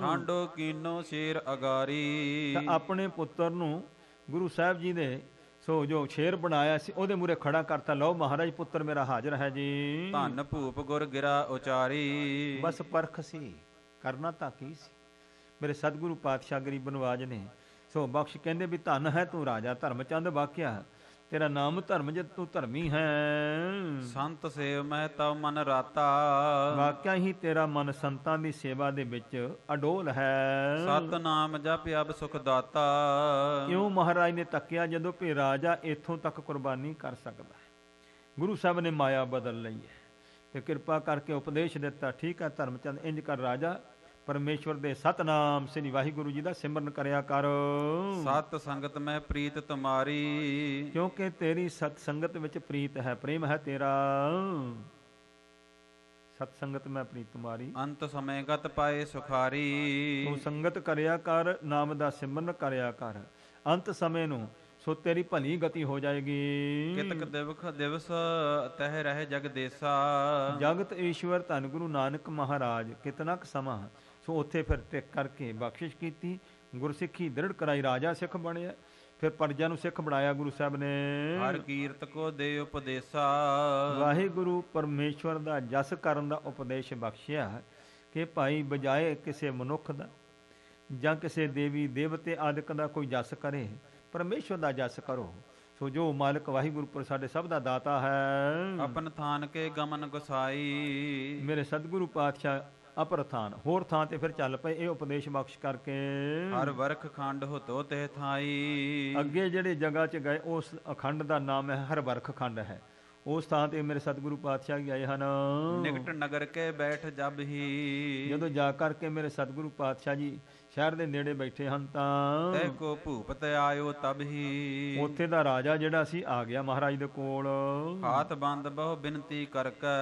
ਠਾਂਡੋ ਕੀਨੋ ਸ਼ੇਰ ਅਗਾਰੀ। ਤਾਂ ਆਪਣੇ ਪੁੱਤਰ ਨੂੰ ਗੁਰੂ ਸਾਹਿਬ ਜੀ ਨੇ ਸੋ ਜੋ ਸ਼ੇਰ ਬਣਾਇਆ ਸੀ ਉਹਦੇ ਮੂਹਰੇ ਖੜਾ ਕਰਤਾ। ਲਓ ਮਹਾਰਾਜ, ਪੁੱਤਰ ਮੇਰਾ ਹਾਜ਼ਰ ਹੈ ਜੀ। ਧੰਨ ਭੂਪ ਗੁਰ ਗਿਰਾ ਉਚਾਰੀ। ਬਸ ਪਰਖ ਸੀ, ਕਰਨਾ ਤਾਂ ਕੀ ਸੀ। ਮੇਰੇ ਸਤਿਗੁਰੂ ਪਾਤਸ਼ਾਹ ਗਰੀਬ ਨਵਾਜ ਨੇ ਸੋ ਬਖਸ਼ ਕਹਿੰਦੇ ਵੀ ਧੰਨ ਹੈ ਤੂੰ ਰਾਜਾ ਧਰਮਚੰਦ, ਵਾਕਿਆ ਤੇਰਾ ਨਾਮ ਧਰਮ, ਜੇ ਤੂੰ ਧਰਮੀ ਹੈ। ਸੰਤ ਸੇਵ ਮਹਿ ਤਵ ਮਨ ਰਾਤਾ। ਵਾਕਿਆ ਹੀ ਤੇਰਾ ਮਨ ਸੰਤਾਂ ਦੀ ਸੇਵਾ ਦੇ ਵਿੱਚ ਅਡੋਲ ਹੈ। ਸਤਨਾਮ ਜਪ ਅਬ ਸੁਖ ਦਾਤਾ। ਇਉਂ ਮਹਾਰਾਜ ਨੇ ਤੱਕਿਆ ਜਦੋਂ ਵੀ ਰਾਜਾ ਇੱਥੋਂ ਤੱਕ ਕੁਰਬਾਨੀ ਕਰ ਸਕਦਾ ਹੈ। ਗੁਰੂ ਸਾਹਿਬ ਨੇ ਮਾਇਆ ਬਦਲ ਲਈ ਹੈ ਤੇ ਕਿਰਪਾ ਕਰਕੇ ਉਪਦੇਸ਼ ਦਿੱਤਾ, ਠੀਕ ਹੈ ਧਰਮਚੰਦ, ਇੰਜ ਕਰ ਰਾਜਾ, ਪਰਮੇਸ਼ਵਰ ਦੇ ਸਤਨਾਮ ਸ੍ਰੀ ਵਾਹਿਗੁਰੂ ਜੀ ਦਾ ਸਿਮਰਨ ਕਰਿਆ ਕਰ। ਸਤ ਸੰਗਤ ਮੈਂ ਪ੍ਰੀਤ ਤੁਮਾਰੀ। ਕਿਉਂਕਿ ਤੇਰੀ ਸਤ ਸੰਗਤ ਵਿੱਚ ਪ੍ਰੀਤ ਹੈ, ਪ੍ਰੇਮ ਹੈ ਤੇਰਾ। ਸਤ ਸੰਗਤ ਮੈਂ ਪ੍ਰੀਤ ਤੁਮਾਰੀ। ਅੰਤ ਸਮੇਂ ਗਤ ਪਾਏ ਸੁਖਾਰੀ। ਤੂੰ ਸੰਗਤ ਕਰਿਆ ਕਰ, ਨਾਮ ਦਾ ਸਿਮਰਨ ਕਰਿਆ ਕਰ, ਅੰਤ ਸਮੇਂ ਨੂੰ ਸੋ ਤੇਰੀ ਭਲੀ ਗਤੀ ਹੋ ਜਾਏਗੀ। ਕਿਤਕ ਦਿਵਖ ਦਿਵਸ ਤਹਿ ਰਹਿ ਜਗਦੇਸਾ। ਜਗਤ ਈਸ਼ਵਰ ਧੰਨ ਗੁਰੂ ਨਾਨਕ ਮਹਾਰਾਜ ਕਿਤਨਾ ਕੁ ਸਮਾਂ ਸੋ ਉੱਥੇ ਫਿਰ ਟਿਕ ਕਰਕੇ ਬਖਸ਼ਿਸ਼ ਕੀਤੀ, ਗੁਰਸਿੱਖੀ ਦ੍ਰਿੜ ਕਰਾਈ, ਰਾਜਾ ਸਿੱਖ ਬਣਿਆ। ਫਿਰ ਪਰਜਾ ਨੂੰ ਸਿੱਖ ਬਣਾਇਆ ਗੁਰੂ ਸਾਹਿਬ ਨੇ। ਹਰ ਕੀਰਤ ਕੋ ਦੇ ਉਪਦੇਸਾ। ਵਾਹਿਗੁਰੂ ਪਰਮੇਸ਼ਵਰ ਦਾ ਜਸ ਕਰਨ ਦਾ ਉਪਦੇਸ਼ ਬਖਸ਼ਿਆ ਕਿ ਭਾਈ ਬਜਾਏ ਕਿਸੇ ਮਨੁੱਖ ਦਾ ਜਾਂ ਕਿਸੇ ਦੇਵੀ ਦੇਵਤੇ ਆਦਿਕ ਦਾ ਕੋਈ ਜਸ ਕਰੇ, ਪਰਮੇਸ਼ਵਰ ਦਾ ਜਸ ਕਰੋ। ਸੋ ਜੋ ਮਾਲਕ ਵਾਹਿਗੁਰੂ ਪਰ ਸਾਡੇ ਸਭ ਦਾ ਦਾਤਾ ਹੈ। ਆਪਨ ਥਾਨ ਕੇ ਗਮਨ ਗੁਸਾਈ। ਮੇਰੇ ਸਤਿਗੁਰੂ ਪਾਤਸ਼ਾਹ ਅਪਰ ਥਾਨ, ਹੋਰ ਥਾਂ ਤੇ ਫਿਰ ਚੱਲ ਪਏ ਇਹ ਉਪਦੇਸ਼ ਬਖਸ਼ ਕਰਕੇ। ਹਰ ਵਰਖ ਖੰਡ ਹੋਤੋ ਤੇ ਥਾਈ। ਅੱਗੇ ਜਿਹੜੇ ਜਗ੍ਹਾ 'ਚ ਗਏ ਉਸ ਅਖੰਡ ਦਾ ਨਾਮ ਹੈ ਹਰ ਵਰਖ ਖੰਡ ਹੈ। ਉਸ ਥਾਂ ਤੇ ਮੇਰੇ ਸਤਿਗੁਰੂ ਪਾਤਸ਼ਾਹ ਗਏ ਹਨ। ਨਿਕਟ ਨਗਰ ਕੇ ਬੈਠ ਜਬ ਹੀ। ਜਦੋਂ ਜਾ ਕਰਕੇ ਮੇਰੇ ਸਤਿਗੁਰੂ ਪਾਤਸ਼ਾਹ ਜੀ ਸ਼ਹਿਰ ਦੇ ਨੇੜੇ ਬੈਠੇ ਹਨ ਤਾਂ ਤੈ ਕੋ ਭੂਪਤ ਆਇਓ ਤਬ ਹੀ। ਉੱਥੇ ਦਾ ਰਾਜਾ ਜਿਹੜਾ ਸੀ ਆ ਗਿਆ ਮਹਾਰਾਜ ਦੇ ਕੋਲ। ਹਾਥ ਬੰਦ ਬਹੁ ਬਿਨਤੀ ਕਰਕੈ।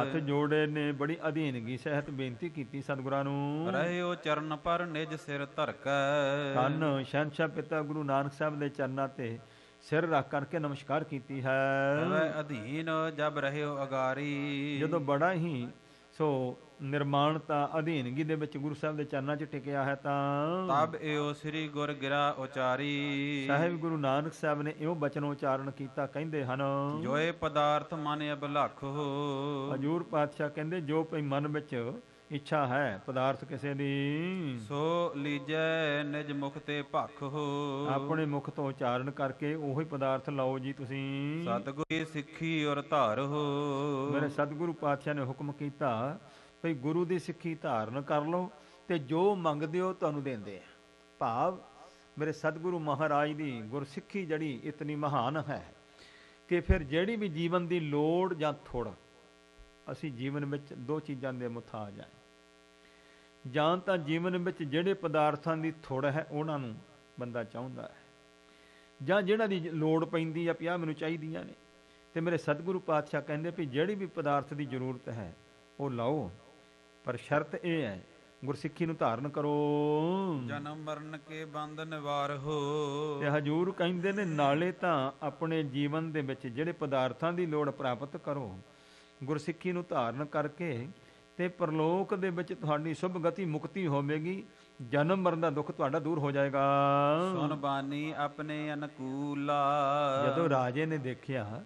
ਹੱਥ ਜੋੜੇ ਨੇ, ਬੜੀ ਅਧੀਨਗੀ ਸਹਿਤ ਬੇਨਤੀ ਕੀਤੀ ਸਤਿਗੁਰਾਂ ਨੂੰ। ਰਹਿਓ ਚਰਨ ਪਰ ਨਿਜ ਸਿਰ ਧਰਕੈ। ਧੰਨ ਸ਼ਹਿਨਸ਼ਾਹ ਪਿਤਾ ਗੁਰੂ ਨਾਨਕ ਸਾਹਿਬ ਦੇ ਚਰਨਾਂ ਤੇ ਸਿਰ ਰੱਖ ਕਰਕੇ ਨਮਸਕਾਰ ਕੀਤੀ ਹੈ। ਤਵੈ ਅਧੀਨ ਜਬ ਰਹਿਓ ਅਗਾਰੀ। ਜਦੋਂ ਬੜਾ ਹੀ ਸੋ ਨਿਰਮਾਣਤਾ ਅਧੀਨਗੀ ਦੇ ਵਿੱਚ ਗੁਰੂ ਸਾਹਿਬ ਦੇ ਚਰਨਾਂ 'ਚ ਟਿਕਿਆ ਹੈ ਤਾਂ ਤਬ ਏਓ ਸ੍ਰੀ ਗੁਰ ਗਿਰਾ ਉਚਾਰੀ। ਸਾਹਿਬ ਗੁਰੂ ਨਾਨਕ ਸਾਹਿਬ ਨੇ ਇਹੋ ਬਚਨ ਉਚਾਰਨ ਕੀਤਾ, ਕਹਿੰਦੇ ਹਨ, ਜੋਏ ਪਦਾਰਥ ਮਨ ਅਬਲਖ ਹੋ। ਹਜੂਰ ਪਾਤਸ਼ਾਹ ਕਹਿੰਦੇ ਜੋ ਭਈ ਮਨ ਵਿੱਚ ਇੱਛਾ ਹੈ ਪਦਾਰਥ ਕਿਸੇ ਦੀ, ਸੋ ਲੀਜੈ ਨਿਜ ਮੁਖ ਤੇ ਭਖ ਹੋ। ਆਪਣੇ ਮੁਖ ਤੋਂ ਉਚਾਰਨ ਕਰਕੇ ਉਹੀ ਪਦਾਰਥ ਲਓ ਜੀ ਤੁਸੀਂ। ਸਤਿਗੁਰ ਕੀ ਸਿੱਖੀ ਔਰ ਧਾਰ ਹੋ। ਮੇਰੇ ਸਤਿਗੁਰੂ ਪਾਤਸ਼ਾਹ ਨੇ ਹੁਕਮ ਕੀਤਾ ਭਈ ਗੁਰੂ ਦੀ ਸਿੱਖੀ ਧਾਰਨ ਕਰ ਲਓ ਤੇ ਜੋ ਮੰਗਦੇ ਹੋ ਤੁਹਾਨੂੰ ਦਿੰਦੇ ਆ। ਭਾਵ ਮੇਰੇ ਸਤਿਗੁਰੂ ਮਹਾਰਾਜ ਦੀ ਗੁਰਸਿੱਖੀ ਜਿਹੜੀ ਇਤਨੀ ਮਹਾਨ ਹੈ ਕਿ ਫਿਰ ਜਿਹੜੀ ਵੀ ਜੀਵਨ ਦੀ ਲੋੜ ਜਾਂ ਥੁੜ ਅਸੀਂ ਜੀਵਨ ਵਿੱਚ ਦੋ ਚੀਜ਼ਾਂ ਦੇ ਮੁਤਾਜ ਹਾਂ। ਜਾਂ ਤਾਂ ਜੀਵਨ ਵਿੱਚ ਜਿਹੜੇ ਪਦਾਰਥਾਂ ਦੀ ਥੁੜ ਹੈ ਉਹਨਾਂ ਨੂੰ ਬੰਦਾ ਚਾਹੁੰਦਾ ਹੈ, ਜਾਂ ਜਿਹਨਾਂ ਦੀ ਲੋੜ ਪੈਂਦੀ ਆ ਵੀ ਆਹ ਮੈਨੂੰ ਚਾਹੀਦੀਆਂ ਨੇ। ਤੇ ਮੇਰੇ ਸਤਿਗੁਰੂ ਪਾਤਸ਼ਾਹ ਕਹਿੰਦੇ ਵੀ ਜਿਹੜੀ ਵੀ ਪਦਾਰਥ ਦੀ ਜ਼ਰੂਰਤ ਹੈ ਉਹ ਲਾਓ, ਪਰ ਸ਼ਰਤ ਇਹ ਹੈ ਗੁਰਸਿੱਖੀ ਨੂੰ ਧਾਰਨ ਕਰੋ। ਜਨਮ ਮਰਨ ਕੇ ਬੰਧ ਨਿਵਾਰਹੁ। ਤੇ ਹਜੂਰ ਕਹਿੰਦੇ ਨੇ ਨਾਲੇ ਤਾਂ ਆਪਣੇ ਜੀਵਨ ਦੇ ਵਿੱਚ ਜਿਹੜੇ ਪਦਾਰਥਾਂ ਦੀ ਲੋੜ ਪ੍ਰਾਪਤ ਕਰੋ, ਗੁਰਸਿੱਖੀ ਨੂੰ ਧਾਰਨ ਕਰਕੇ, ਤੇ ਪਰਲੋਕ ਦੇ ਵਿੱਚ ਤੁਹਾਡੀ ਸ਼ੁਭ ਗਤੀ ਮੁਕਤੀ ਹੋਵੇਗੀ, ਜਨਮ ਮਰਨ ਦਾ ਦੁੱਖ ਤੁਹਾਡਾ ਦੂਰ ਹੋ ਜਾਏਗਾ। ਸੁਨ ਬਾਣੀ ਆਪਣੇ ਅਨਕੂਲਾ। ਜਦੋਂ ਰਾਜੇ ਨੇ ਦੇਖਿਆ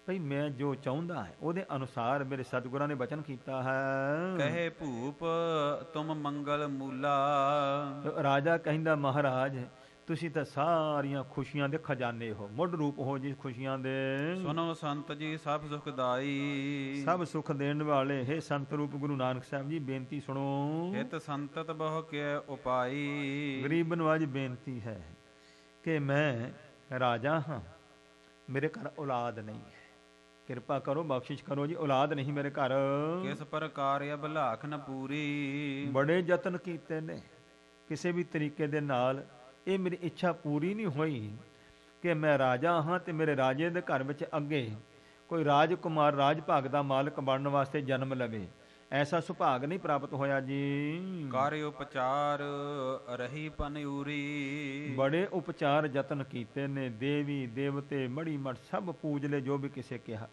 ਭਈ ਮੈਂ ਜੋ ਚਾਹੁੰਦਾ ਹੈ ਉਹਦੇ ਅਨੁਸਾਰ ਮੇਰੇ ਸਤਿਗੁਰਾਂ ਨੇ ਬਚਨ ਕੀਤਾ ਹੈ। ਕਹੇ ਭੂਪ ਤੁਮ ਮੰਗਲ ਮੂਲਾ। ਰਾਜਾ ਕਹਿੰਦਾ ਮਹਾਰਾਜ ਤੁਸੀਂ ਤਾਂ ਸਾਰੀਆਂ ਖੁਸ਼ੀਆਂ ਦੇ ਖਜ਼ਾਨੇ ਹੋ, ਮੁੱਢ ਰੂਪ ਹੋ ਜੀ ਖੁਸ਼ੀਆਂ ਦੇ। ਸੁਨੋ ਸੰਤ ਜੀ ਸਭ ਸੁਖਦਾਈ। ਸਭ ਸੁਖ ਦੇਣ ਵਾਲੇ ਹੈ ਸੰਤ ਰੂਪ ਗੁਰੂ ਨਾਨਕ ਸਾਹਿਬ ਜੀ, ਬੇਨਤੀ ਸੁਣੋ। ਹਿਤ ਸੰਤਤ ਬਹੁ ਕੇ ਉਪਾਈ। ਗਰੀਬ ਨਵਾਜ ਬੇਨਤੀ ਹੈ ਕਿ ਮੈਂ ਰਾਜਾ ਹਾਂ, ਮੇਰੇ ਘਰ ਔਲਾਦ ਨਹੀਂ ਹੈ, ਕਿਰਪਾ ਕਰੋ ਬਖਸ਼ਿਸ਼ ਕਰੋ ਜੀ, ਔਲਾਦ ਨਹੀਂ ਮੇਰੇ ਘਰ। ਕਿਸ ਪ੍ਰਕਾਰ ਅਭਲਾਖ ਨ ਪੂਰੀ। ਬੜੇ ਯਤਨ ਕੀਤੇ ਨੇ, ਕਿਸੇ ਵੀ ਤਰੀਕੇ ਦੇ ਨਾਲ ਇਹ ਮੇਰੀ ਇੱਛਾ ਪੂਰੀ ਨਹੀਂ ਹੋਈ ਕਿ ਮੈਂ ਰਾਜਾ ਹਾਂ ਤੇ ਮੇਰੇ ਰਾਜੇ ਦੇ ਘਰ ਵਿੱਚ ਅੱਗੇ ਕੋਈ ਰਾਜਕੁਮਾਰ ਰਾਜ ਭਾਗ ਦਾ ਮਾਲਕ ਬਣਨ ਵਾਸਤੇ ਜਨਮ ਲਵੇ, ਐਸਾ ਸੁਭਾਗ ਨਹੀਂ ਪ੍ਰਾਪਤ ਹੋਇਆ ਜੀ। ਕਰ ਉਪਚਾਰ ਰਹੀ ਪਨਿਊਰੀ। ਬੜੇ ਉਪਚਾਰ ਯਤਨ ਕੀਤੇ ਨੇ, ਦੇਵੀ ਦੇਵਤੇ ਮੜੀ ਮਠ ਸਭ ਪੂਜ ਲਏ ਜੋ ਵੀ ਕਿਸੇ ਕਿਹਾ,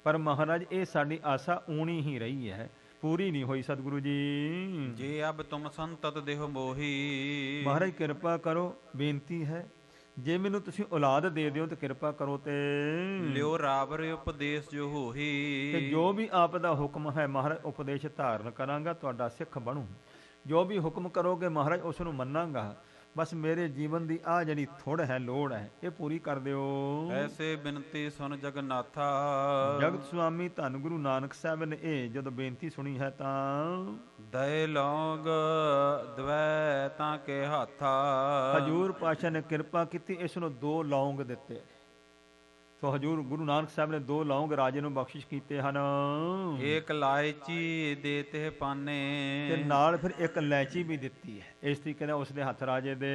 ਪਰ ਮਹਾਰਾਜ ਇਹ ਸਾਡੀ ਆਸਾ ਊਣੀ ਹੀ ਰਹੀ ਹੈ, ਪੂਰੀ ਨਹੀਂ ਹੋਈ ਸਤਿਗੁਰੂ ਜੀ। ਜੇ ਅਬ ਤੁਮ ਸੰਤਤ ਦੇਹ ਮੋਹੀ। ਮਹਾਰਾਜ ਕਿਰਪਾ ਕਰੋ, ਬੇਨਤੀ ਹੈ ਜੇ ਮੈਨੂੰ ਤੁਸੀਂ ਔਲਾਦ ਦੇ ਦਿਓ ਤੇ ਕਿਰਪਾ ਕਰੋ ਤੇ ਲਿਓ ਰਾਵਰ ਉਪਦੇਸ਼ ਜੋ ਹੋਹੀ। ਤੇ ਜੋ ਵੀ ਆਪ ਦਾ ਹੁਕਮ ਹੈ ਮਹਾਰਾਜ ਉਪਦੇਸ਼ ਧਾਰਨ ਕਰਾਂਗਾ, ਤੁਹਾਡਾ ਸਿੱਖ ਬਣੂ। ਜੋ ਵੀ ਹੁਕਮ ਕਰੋਗੇ ਮਹਾਰਾਜ ਉਸ ਨੂੰ ਮੰਨਾਂਗਾ, ਬਸ ਮੇਰੇ ਜੀਵਨ ਦੀ ਆ ਜਿਹੜੀ ਥੋੜ ਹੈ ਲੋੜ ਹੈ ਇਹ ਪੂਰੀ ਕਰ ਦਿਓ। ਐਸੇ ਬਿਨਤੀ ਸੁਣ ਜਗਨਾਥਾ। ਜਗਤ ਸੁਆਮੀ ਧੰਨ ਗੁਰੂ ਨਾਨਕ ਸਾਹਿਬ ਨੇ ਇਹ ਜਦੋਂ ਬੇਨਤੀ ਸੁਣੀ ਹੈ ਤਾਂ ਦਇ ਲੌਂਗ ਦਵੈ ਤਾਂ ਕੇ ਹਾਥਾ। ਹਜੂਰ ਪਾਤਸ਼ਾਹ ਨੇ ਕਿਰਪਾ ਕੀਤੀ, ਇਸ ਨੂੰ 2 ਲੌਂਗ ਦਿੱਤੇ। ਸੋ ਹਜੂਰ ਗੁਰੂ ਨਾਨਕ ਸਾਹਿਬ ਨੇ 2 ਲੌਂਗ ਰਾਜੇ ਨੂੰ ਬਖਸ਼ਿਸ਼ ਕੀਤੇ ਹਨ। ਏਕ ਲਾਇਚੀ ਦੇਤੇ ਪਾਨੇ। ਤੇ ਨਾਲ ਫਿਰ 1 ਇਲਾਇਚੀ ਵੀ ਦਿੱਤੀ ਹੈ। ਇਸ ਤਰੀਕੇ ਨਾਲ ਉਸ ਦੇ ਹੱਥ ਰਾਜੇ ਦੇ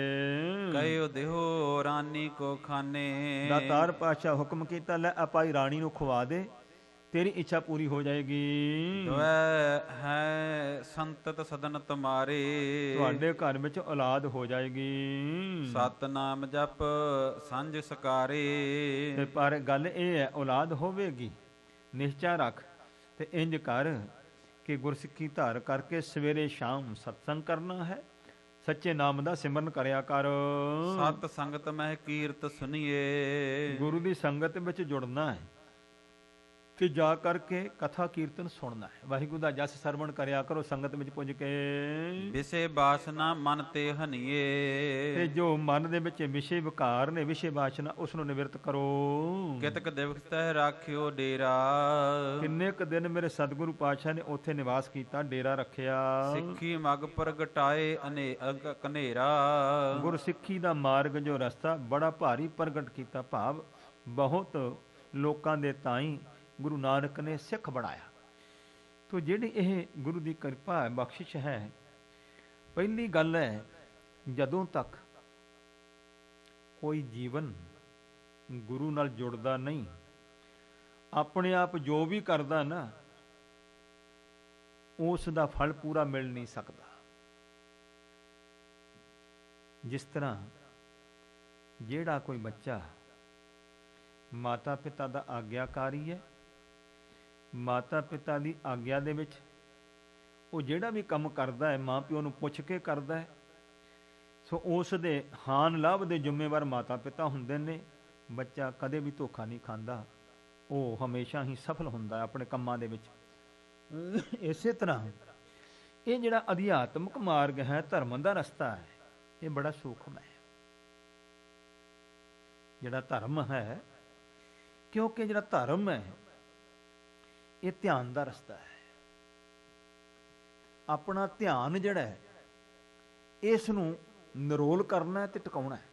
ਕਹਿਓ ਦੇਹੋ ਰਾਨੀ ਕੋ ਖਾਨੇ। ਦਾਤਾਰ ਪਾਤਸ਼ਾਹ ਹੁਕਮ ਕੀਤਾ, ਲੈ ਆਪਾਈ ਰਾਣੀ ਨੂੰ ਖਵਾ ਦੇ, ਤੇਰੀ ਇੱਛਾ ਪੂਰੀ ਹੋ ਜਾਏਗੀ। ਦਵੈ ਹੈ ਸੰਤਤ ਸਦਨ ਤੁਮਾਰੇ। ਤੁਹਾਡੇ ਘਰ ਵਿੱਚ ਔਲਾਦ ਹੋ ਜਾਏਗੀ। ਸਤਨਾਮ ਜਪ ਸੰਜ ਸਕਾਰੇ। ਤੇ ਪਰ ਗੱਲ ਇਹ ਹੈ ਔਲਾਦ ਹੋਵੇਗੀ, ਨਿਸ਼ਚਾ ਰੱਖ ਤੇ ਇੰਜ ਕਰ ਕਿ ਗੁਰਸਿੱਖੀ ਧਾਰ ਕਰਕੇ ਸਵੇਰੇ ਸ਼ਾਮ ਸਤਸੰਗ ਕਰਨਾ ਹੈ, ਸੱਚੇ ਨਾਮ ਦਾ ਸਿਮਰਨ ਕਰਿਆ ਕਰ। ਸਤ ਸੰਗਤ ਮਹਿ ਕੀਰਤ ਸੁਨੀਏ। ਗੁਰੂ ਦੀ ਸੰਗਤ ਵਿੱਚ ਜੁੜਨਾ ਹੈ ਕਿ ਜਾ ਕਰਕੇ ਕਥਾ ਕੀਰਤਨ ਸੁਣਨਾ ਹੈ, ਵਾਹਿਗੁਰੂ ਦਾ ਜਸ ਸਰਵਣ ਕਰਿਆ ਕਰੋ ਸੰਗਤ ਵਿੱਚ ਪੁੱਜ ਕੇ। ਵਿਸੇ ਬਾਸਨਾ ਮਨ ਤੇ ਹਨੀਏ। ਤੇ ਜੋ ਮਨ ਦੇ ਵਿੱਚ ਵਿਸ਼ੇ ਵਿਕਾਰ ਨੇ, ਵਿਸ਼ੇ ਬਾਸਨਾ, ਉਸ ਨੂੰ ਨਿਵਰਤ ਕਰੋ। ਕਿਤਕ ਦਿਵਸ ਤਹਿ ਰਾਖਿਓ ਡੇਰਾ। ਕਿੰਨੇ ਕੁ ਦਿਨ ਮੇਰੇ ਸਤਿਗੁਰੂ ਪਾਤਸ਼ਾਹ ਨੇ ਉੱਥੇ ਨਿਵਾਸ ਕੀਤਾ, ਡੇਰਾ ਰੱਖਿਆ। ਸਿੱਖੀ ਮਗ ਪ੍ਰਗਟਾਏ ਕਨੇਰਾ। ਗੁਰਸਿੱਖੀ ਦਾ ਮਾਰਗ ਜੋ ਰਸਤਾ ਬੜਾ ਭਾਰੀ ਪ੍ਰਗਟ ਕੀਤਾ, ਭਾਵ ਬਹੁਤ ਲੋਕਾਂ ਦੇ ਤਾਈਂ ਗੁਰੂ ਨਾਨਕ ਨੇ ਸਿੱਖ ਬਣਾਇਆ। ਤੋ ਜਿਹੜੀ ਇਹ ਗੁਰੂ ਦੀ ਕਿਰਪਾ ਹੈ, ਬਖਸ਼ਿਸ਼ ਹੈ, ਪਹਿਲੀ ਗੱਲ ਹੈ ਜਦੋਂ ਤੱਕ ਕੋਈ ਜੀਵਨ ਗੁਰੂ ਨਾਲ ਜੁੜਦਾ ਨਹੀਂ, ਆਪਣੇ ਆਪ ਜੋ ਵੀ ਕਰਦਾ ਨਾ ਉਸ ਦਾ ਫਲ ਪੂਰਾ ਮਿਲ ਨਹੀਂ ਸਕਦਾ। ਜਿਸ ਤਰ੍ਹਾਂ ਜਿਹੜਾ ਕੋਈ ਬੱਚਾ ਮਾਤਾ ਪਿਤਾ ਦਾ ਆਗਿਆਕਾਰੀ ਹੈ, ਮਾਤਾ ਪਿਤਾ ਦੀ ਆਗਿਆ ਦੇ ਵਿੱਚ ਉਹ ਜਿਹੜਾ ਵੀ ਕੰਮ ਕਰਦਾ ਹੈ ਮਾਂ ਪਿਓ ਨੂੰ ਪੁੱਛ ਕੇ ਕਰਦਾ ਹੈ, ਸੋ ਉਸ ਦੇ ਹਾਨ ਲਾਭ ਦੇ ਜ਼ਿੰਮੇਵਾਰ ਮਾਤਾ ਪਿਤਾ ਹੁੰਦੇ ਨੇ। ਬੱਚਾ ਕਦੇ ਵੀ ਧੋਖਾ ਨਹੀਂ ਖਾਂਦਾ, ਉਹ ਹਮੇਸ਼ਾ ਹੀ ਸਫਲ ਹੁੰਦਾ ਹੈ ਆਪਣੇ ਕੰਮਾਂ ਦੇ ਵਿੱਚ। ਇਸੇ ਤਰ੍ਹਾਂ ਇਹ ਜਿਹੜਾ ਅਧਿਆਤਮਿਕ ਮਾਰਗ ਹੈ, ਧਰਮ ਦਾ ਰਸਤਾ ਹੈ, ਇਹ ਬੜਾ ਸੂਖਮ ਹੈ। ਜਿਹੜਾ ਧਰਮ ਹੈ, ਕਿਉਂਕਿ ਜਿਹੜਾ ਧਰਮ ਹੈ ਇਹ ਧਿਆਨ ਦਾ ਰਸਤਾ ਹੈ। ਆਪਣਾ ਧਿਆਨ ਜਿਹੜਾ ਹੈ ਇਸ ਨੂੰ ਨਿਰੋਲ ਕਰਨਾ ਹੈ ਤੇ ਟਿਕਾਉਣਾ ਹੈ।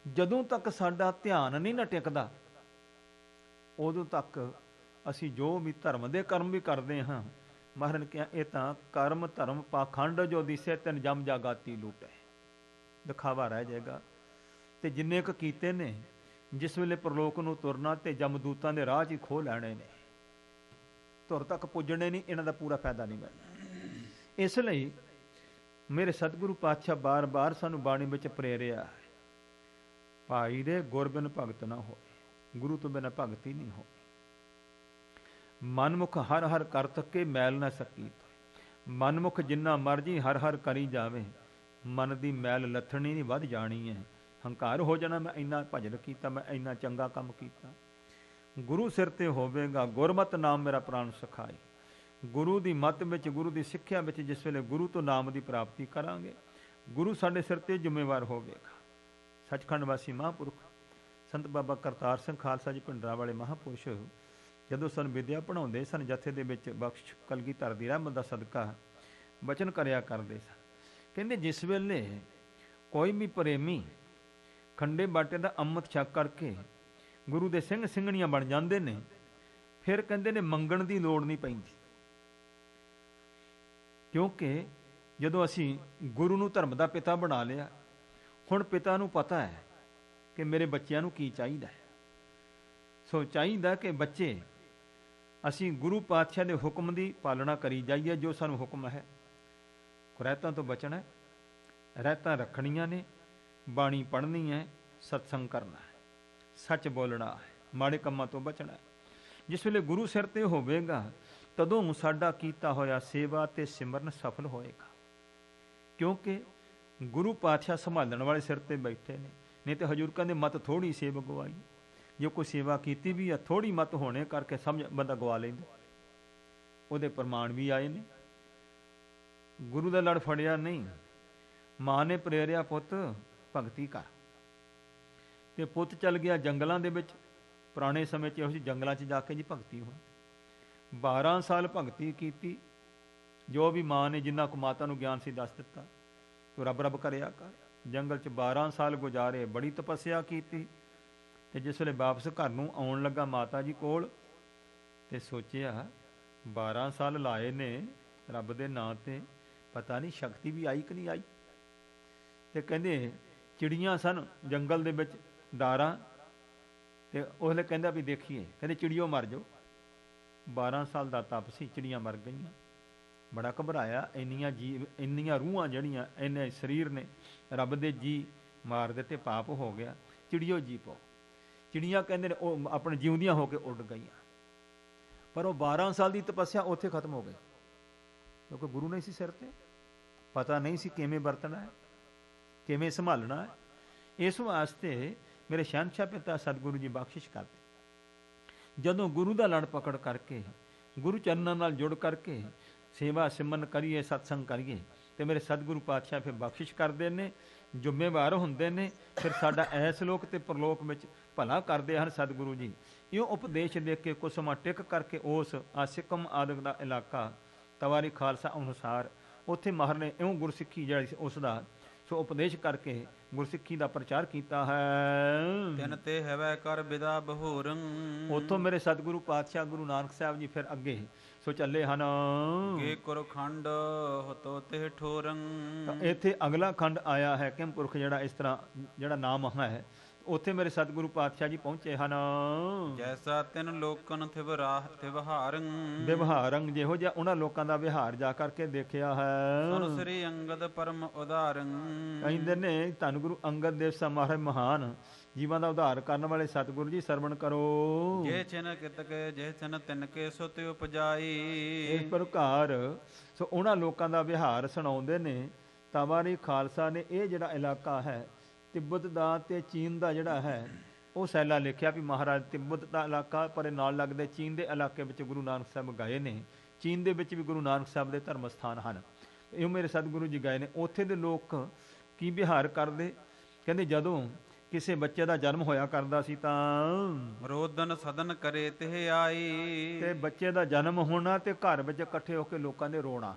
ਜਦੋਂ ਤੱਕ ਸਾਡਾ ਧਿਆਨ ਨਹੀਂ ਨਾ ਟਿਕਦਾ, ਉਦੋਂ ਤੱਕ ਅਸੀਂ ਜੋ ਵੀ ਧਰਮ ਦੇ ਕਰਮ ਵੀ ਕਰਦੇ ਹਾਂ, ਮਹਾਰਾਜ ਨੇ ਕਿਹਾ ਇਹ ਤਾਂ ਕਰਮ ਧਰਮ ਪਾਖੰਡ ਜੋ ਦਿਸੇ ਤਿਨ ਜਮ ਜਾਗਾਤੀ ਲੂਟੇ, ਦਿਖਾਵਾ ਰਹਿ ਜਾਏਗਾ। ਤੇ ਜਿੰਨੇ ਕੁ ਕੀਤੇ ਨੇ, ਜਿਸ ਵੇਲੇ ਪ੍ਰਲੋਕ ਨੂੰ ਤੁਰਨਾ ਤੇ ਜਮਦੂਤਾਂ ਦੇ ਰਾਹ 'ਚ ਹੀ ਖੋਹ ਲੈਣੇ ਨੇ, ਧੁਰ ਤੱਕ ਪੁੱਜਣੇ ਨਹੀਂ, ਇਹਨਾਂ ਦਾ ਪੂਰਾ ਫਾਇਦਾ ਨਹੀਂ ਮਿਲਣਾ। ਇਸ ਲਈ ਮੇਰੇ ਸਤਿਗੁਰੂ ਪਾਤਸ਼ਾਹ ਬਾਰ-ਬਾਰ ਸਾਨੂੰ ਬਾਣੀ ਵਿੱਚ ਪ੍ਰੇਰਿਆ, ਭਾਈ ਦੇ ਗੁਰ ਬਿਨ ਭਗਤ ਨਾ ਹੋਏ, ਗੁਰੂ ਤੋਂ ਬਿਨਾਂ ਭਗਤੀ ਨਹੀਂ ਹੋਈ। ਮਨਮੁਖ ਹਰ ਹਰ ਕਰ ਥਕੇ ਮੈਲ ਨਾ ਸਕੀ, ਮਨਮੁਖ ਜਿੰਨਾ ਮਰਜੀ ਹਰ ਹਰ ਕਰੀ ਜਾਵੇ, ਮਨ ਦੀ ਮੈਲ ਲੱਥਣੀ ਨਹੀਂ ਵੱਧ ਜਾਣੀ ਹੈ। ਹੰਕਾਰ ਹੋ ਜਾਣਾ, ਮੈਂ ਇੰਨਾ ਭਜਨ ਕੀਤਾ, ਮੈਂ ਇੰਨਾ ਚੰਗਾ ਕੰਮ ਕੀਤਾ। ਗੁਰੂ ਸਿਰ ਤੇ ਹੋਵੇਗਾ, ਗੁਰਮਤਿ ਨਾਮ ਮੇਰਾ ਪ੍ਰਾਣ ਸਖਾਈ। ਗੁਰੂ ਦੀ ਮੱਤ ਵਿੱਚ, ਗੁਰੂ ਦੀ ਸਿੱਖਿਆ ਵਿੱਚ ਜਿਸ ਵੇਲੇ ਗੁਰੂ ਤੋਂ ਨਾਮ ਦੀ ਪ੍ਰਾਪਤੀ ਕਰਾਂਗੇ, ਗੁਰੂ ਸਾਡੇ ਸਿਰ ਤੇ ਜ਼ਿੰਮੇਵਾਰ ਹੋਵੇਗਾ। ਸੱਚਖੰਡ ਵਾਸੀ ਮਹਾਂਪੁਰਖ ਸੰਤ ਬਾਬਾ ਕਰਤਾਰ ਸਿੰਘ ਖਾਲਸਾ ਜੀ ਭਿੰਡਰਾਂ ਵਾਲੇ ਮਹਾਂਪੁਰਸ਼ ਜਦੋਂ ਸਾਨੂੰ ਵਿਦਿਆ ਪੜ੍ਹਾਉਂਦੇ ਸਨ, ਜਥੇ ਦੇ ਵਿੱਚ ਬਖਸ਼ ਕਲਗੀਧਰ ਦੀ ਰਹਿਮਤ ਦਾ ਸਦਕਾ ਬਚਨ ਕਰਿਆ ਕਰਦੇ ਸਨ। ਕਹਿੰਦੇ ਜਿਸ ਵੇਲੇ ਕੋਈ ਵੀ ਪ੍ਰੇਮੀ ਖੰਡੇ ਬਾਟੇ ਦਾ ਅੰਮ੍ਰਿਤ ਛਕ ਕਰਕੇ ਗੁਰੂ ਦੇ ਸਿੰਘ ਸਿੰਘਣੀਆਂ ਬਣ ਜਾਂਦੇ ਨੇ, ਫਿਰ ਕਹਿੰਦੇ ਨੇ ਮੰਗਣ ਦੀ ਲੋੜ ਨਹੀਂ ਪੈਂਦੀ, ਕਿਉਂਕਿ ਜਦੋਂ ਅਸੀਂ ਗੁਰੂ ਨੂੰ ਧਰਮ ਦਾ ਪਿਤਾ ਬਣਾ ਲਿਆ, ਹੁਣ ਪਿਤਾ ਨੂੰ ਪਤਾ ਹੈ ਕਿ ਮੇਰੇ ਬੱਚਿਆਂ ਨੂੰ ਕੀ ਚਾਹੀਦਾ ਹੈ। ਸੋ ਚਾਹੀਦਾ ਕਿ ਬੱਚੇ ਅਸੀਂ ਗੁਰੂ ਪਾਤਸ਼ਾਹ ਦੇ ਹੁਕਮ ਦੀ ਪਾਲਣਾ ਕਰੀ ਜਾਈਏ, ਜੋ ਸਾਨੂੰ ਹੁਕਮ ਹੈ। ਕੁਰੈਤਾਂ ਤੋਂ ਬਚਣਾ ਹੈ, ਰਹਿਤਾਂ ਰੱਖਣੀਆਂ ਨੇ, ਬਾਣੀ ਪੜ੍ਹਨੀ ਹੈ, ਸਤਸੰਗ ਕਰਨਾ ਹੈ, ਸੱਚ ਬੋਲਣਾ ਹੈ, ਮਾੜੇ ਕੰਮਾਂ ਤੋਂ ਬਚਣਾ ਹੈ। ਜਿਸ ਵੇਲੇ ਗੁਰੂ ਸਿਰ ਤੇ ਹੋਵੇਗਾ, ਤਦੋਂ ਸਾਡਾ ਕੀਤਾ ਹੋਇਆ ਸੇਵਾ ਤੇ ਸਿਮਰਨ ਸਫਲ ਹੋਏਗਾ, ਕਿਉਂਕਿ ਗੁਰੂ ਪਾਤਸ਼ਾਹ ਸੰਭਾਲਣ ਵਾਲੇ ਸਿਰ ਤੇ ਬੈਠੇ ਨੇ। ਨਹੀਂ ਤੇ ਹਜ਼ੂਰ ਕਹਿੰਦੇ ਮਤ ਥੋੜੀ ਸੇਵ ਗਵਾਈ, ਜੇ ਕੋਈ ਸੇਵਾ ਕੀਤੀ ਵੀ ਆ, ਥੋੜੀ ਮਤ ਹੋਣੇ ਕਰਕੇ ਸਮਝ ਬੰਦਾ ਗਵਾ ਲੈਂਦਾ। ਉਹਦੇ ਪ੍ਰਮਾਣ ਵੀ ਆਏ ਨੇ। ਗੁਰੂ ਦਾ ਲੜ ਫੜਿਆ ਨਹੀਂ, ਮਾਂ ਨੇ ਪ੍ਰੇਰਿਆ ਪੁੱਤ ਭਗਤੀ ਕਰ, ਤੇ ਪੁੱਤ ਚੱਲ ਗਿਆ ਜੰਗਲਾਂ ਦੇ ਵਿੱਚ। ਪੁਰਾਣੇ ਸਮੇਂ 'ਚ ਇਹੋ ਜਿਹੇ ਜੰਗਲਾਂ 'ਚ ਜਾ ਕੇ ਜੀ ਭਗਤੀ ਹੋਈ। 12 ਸਾਲ ਭਗਤੀ ਕੀਤੀ, ਜੋ ਵੀ ਮਾਂ ਨੇ ਜਿੰਨਾ ਕੁ ਮਾਤਾ ਨੂੰ ਗਿਆਨ ਸੀ ਦੱਸ ਦਿੱਤਾ, ਤੂੰ ਰੱਬ ਰੱਬ ਕਰਿਆ ਕਰ। ਜੰਗਲ 'ਚ 12 ਸਾਲ ਗੁਜ਼ਾਰੇ, ਬੜੀ ਤਪੱਸਿਆ ਕੀਤੀ। ਤੇ ਜਿਸ ਵੇਲੇ ਵਾਪਸ ਘਰ ਨੂੰ ਆਉਣ ਲੱਗਾ ਮਾਤਾ ਜੀ ਕੋਲ, ਤੇ ਸੋਚਿਆ 12 ਸਾਲ ਲਾਏ ਨੇ ਰੱਬ ਦੇ ਨਾਂ ਤੇ, ਪਤਾ ਨਹੀਂ ਸ਼ਕਤੀ ਵੀ ਆਈ ਕਿ ਨਹੀਂ ਆਈ। ਤੇ ਕਹਿੰਦੇ ਚਿੜੀਆਂ ਸਨ ਜੰਗਲ ਦੇ ਵਿੱਚ, ਡਾਰਾਂ, ਤੇ ਉਸ ਵੇਲੇ ਕਹਿੰਦਾ ਵੀ ਦੇਖੀਏ, ਕਹਿੰਦੇ ਚਿੜੀਓ ਮਰ ਜਾਓ। 12 ਸਾਲ ਦਾ ਤਪ ਸੀ, ਚਿੜੀਆਂ ਮਰ ਗਈਆਂ। ਬੜਾ ਘਬਰਾਇਆ, ਇੰਨੀਆਂ ਰੂਹਾਂ ਜਿਹੜੀਆਂ ਇੰਨੇ ਸਰੀਰ ਨੇ ਰੱਬ ਦੇ ਜੀ ਮਾਰ ਦਿੱਤੇ, ਪਾਪ ਹੋ ਗਿਆ, ਚਿੜੀਓ ਜੀ ਪਾਓ। ਚਿੜੀਆਂ ਕਹਿੰਦੇ ਨੇ ਉਹ ਆਪਣੇ ਜਿਉਂਦੀਆਂ ਹੋ ਕੇ ਉੱਡ ਗਈਆਂ, ਪਰ ਉਹ 12 ਸਾਲ ਦੀ ਤਪੱਸਿਆ ਉੱਥੇ ਖਤਮ ਹੋ ਗਈ, ਕਿਉਂਕਿ ਗੁਰੂ ਨਹੀਂ ਸੀ ਸਿਰ ਤੇ, ਪਤਾ ਨਹੀਂ ਸੀ ਕਿਵੇਂ ਵਰਤਣਾ ਹੈ, ਕਿਵੇਂ ਸੰਭਾਲਣਾ ਹੈ। ਇਸ ਵਾਸਤੇ ਮੇਰੇ ਸ਼ਹਿਨਸ਼ਾਹ ਪਿਤਾ ਸਤਿਗੁਰੂ ਜੀ ਬਖਸ਼ਿਸ਼ ਕਰਦੇ, ਜਦੋਂ ਗੁਰੂ ਦਾ ਲੜ ਪਕੜ ਕਰਕੇ, ਗੁਰੂ ਚਰਨਾਂ ਨਾਲ ਜੁੜ ਕਰਕੇ ਸੇਵਾ ਸਿਮਰਨ ਕਰੀਏ, ਸਤਸੰਗ ਕਰੀਏ, ਤੇ ਮੇਰੇ ਸਤਿਗੁਰੂ ਪਾਤਸ਼ਾਹ ਫਿਰ ਬਖਸ਼ਿਸ਼ ਕਰਦੇ ਨੇ, ਜ਼ਿੰਮੇਵਾਰ ਹੁੰਦੇ ਨੇ। ਫਿਰ ਸਾਡਾ ਐਸ ਲੋਕ ਤੇ ਪਰਲੋਕ ਵਿੱਚ ਭਲਾ ਕਰਦੇ ਹਨ ਸਤਿਗੁਰੂ ਜੀ। ਇਉਂ ਉਪਦੇਸ਼ ਦੇ ਕੇ ਕੁਝ ਸਮਾਂ ਟਿਕ ਕਰਕੇ ਉਸ ਸਿੱਕਮ ਆਦਿਕ ਦਾ ਇਲਾਕਾ ਤਵਾਰੀ ਖਾਲਸਾ ਅਨੁਸਾਰ, ਉੱਥੇ ਮਹਾਰਾਜ ਨੇ ਇਉਂ ਗੁਰਸਿੱਖੀ ਜਿਹੜੀ ਸੀ ਉਸ ਦਾ ਸੋ ਉਪਦੇਸ਼ ਕਰਕੇ ਗੁਰਸਿੱਖੀ ਦਾ ਪ੍ਰਚਾਰ ਕੀਤਾ ਹੈ। ਤਿਨ ਤੇ ਹੈਵੈ ਕਰ ਬਿਦਾ ਬਹੂਰੰ, ਉੱਥੋਂ ਮੇਰੇ ਸਤਿਗੁਰੂ ਪਾਤਸ਼ਾਹ ਗੁਰੂ ਨਾਨਕ ਸਾਹਿਬ ਜੀ ਫਿਰ ਅੱਗੇ ਸੋ ਚੱਲੇ ਹਨ। ਗੇ ਕੁਰਖੰਡ ਹਤੋ ਤੇ ਠੋਰੰ, ਇੱਥੇ ਅਗਲਾ ਖੰਡ ਆਇਆ ਹੈ ਕਿਮ ਪੁਰਖ, ਜਿਹੜਾ ਇਸ ਤਰ੍ਹਾਂ ਜਿਹੜਾ ਨਾਮ ਹੈ, ਉੱਥੇ ਮੇਰੇ ਸਤਿਗੁਰੂ ਪਾਤਸ਼ਾਹ ਜੀ ਪਹੁੰਚੇ ਹਨ। ਜੈਸਾ ਤਿਨ ਲੋਕਨ ਤਿਵਹਾਰੰ, ਵਿਵਹਾਰੰ, ਜਿਹੋ ਜਿਹਾ ਉਹਨਾਂ ਲੋਕਾਂ ਦਾ ਵਿਹਾਰ ਜਾ ਕਰਕੇ ਦੇਖਿਆ ਹੈ। ਸੁਨ ਸ੍ਰੀ ਅੰਗਦ ਪਰਮ ਉਦਾਰੰ, ਕਹਿੰਦੇ ਨੇ ਧੰਨ ਗੁਰੂ ਅੰਗਦ ਦੇਵ ਸਾਹਿਬ ਮਹਾਰਾਜ ਮਹਾਨ, ਜੀਵਾਂ ਦਾ ਉਧਾਰ ਕਰਨ ਵਾਲੇ ਸਤਿਗੁਰੂ ਜੀ ਸਰਵਣ ਕਰੋ। ਜੇ ਛਿਨ ਕਿਤਕੇ ਜੇ ਛਿਨ ਤਿਨਕੇ ਸੁਤਿ ਉਪਜਾਈ, ਇਸ ਪ੍ਰਕਾਰ ਸੋ ਉਹਨਾਂ ਲੋਕਾਂ ਦਾ ਵਿਹਾਰ ਸੁਣਾਉਂਦੇ ਨੇ। ਤਵਾਰੀ ਖਾਲਸਾ ਨੇ ਇਹ ਜਿਹੜਾ ਇਲਾਕਾ ਹੈ ਤਿੱਬਤ ਦਾ ਤੇ ਚੀਨ ਦਾ ਜਿਹੜਾ ਹੈ ਉਹ ਸੈਲਾ ਲਿਖਿਆ ਵੀ ਮਹਾਰਾਜ ਤਿੱਬਤ ਦਾ ਇਲਾਕਾ ਪਰ ਨਾਲ ਲੱਗਦੇ ਚੀਨ ਦੇ ਇਲਾਕੇ ਵਿੱਚ ਗੁਰੂ ਨਾਨਕ ਸਾਹਿਬ ਗਏ ਨੇ। ਚੀਨ ਦੇ ਵਿੱਚ ਵੀ ਗੁਰੂ ਨਾਨਕ ਸਾਹਿਬ ਦੇ ਧਰਮ ਸਥਾਨ ਹਨ, ਇਹ ਮੇਰੇ ਸਤਿਗੁਰੂ ਜੀ ਗਏ ਨੇ। ਉੱਥੇ ਦੇ ਲੋਕ ਕੀ ਵਿਹਾਰ ਕਰਦੇ, ਕਹਿੰਦੇ ਜਦੋਂ ਕਿਸੇ ਬੱਚੇ ਦਾ ਜਨਮ ਹੋਇਆ ਕਰਦਾ ਸੀ ਤਾਂ ਰੋਦਨ ਸਦਨ ਕਰੇ ਤੇ ਆਈ, ਤੇ ਬੱਚੇ ਦਾ ਜਨਮ ਹੋਣਾ ਤੇ ਘਰ ਵਿੱਚ ਇਕੱਠੇ ਹੋ ਕੇ ਲੋਕਾਂ ਦੇ ਰੋਣਾ,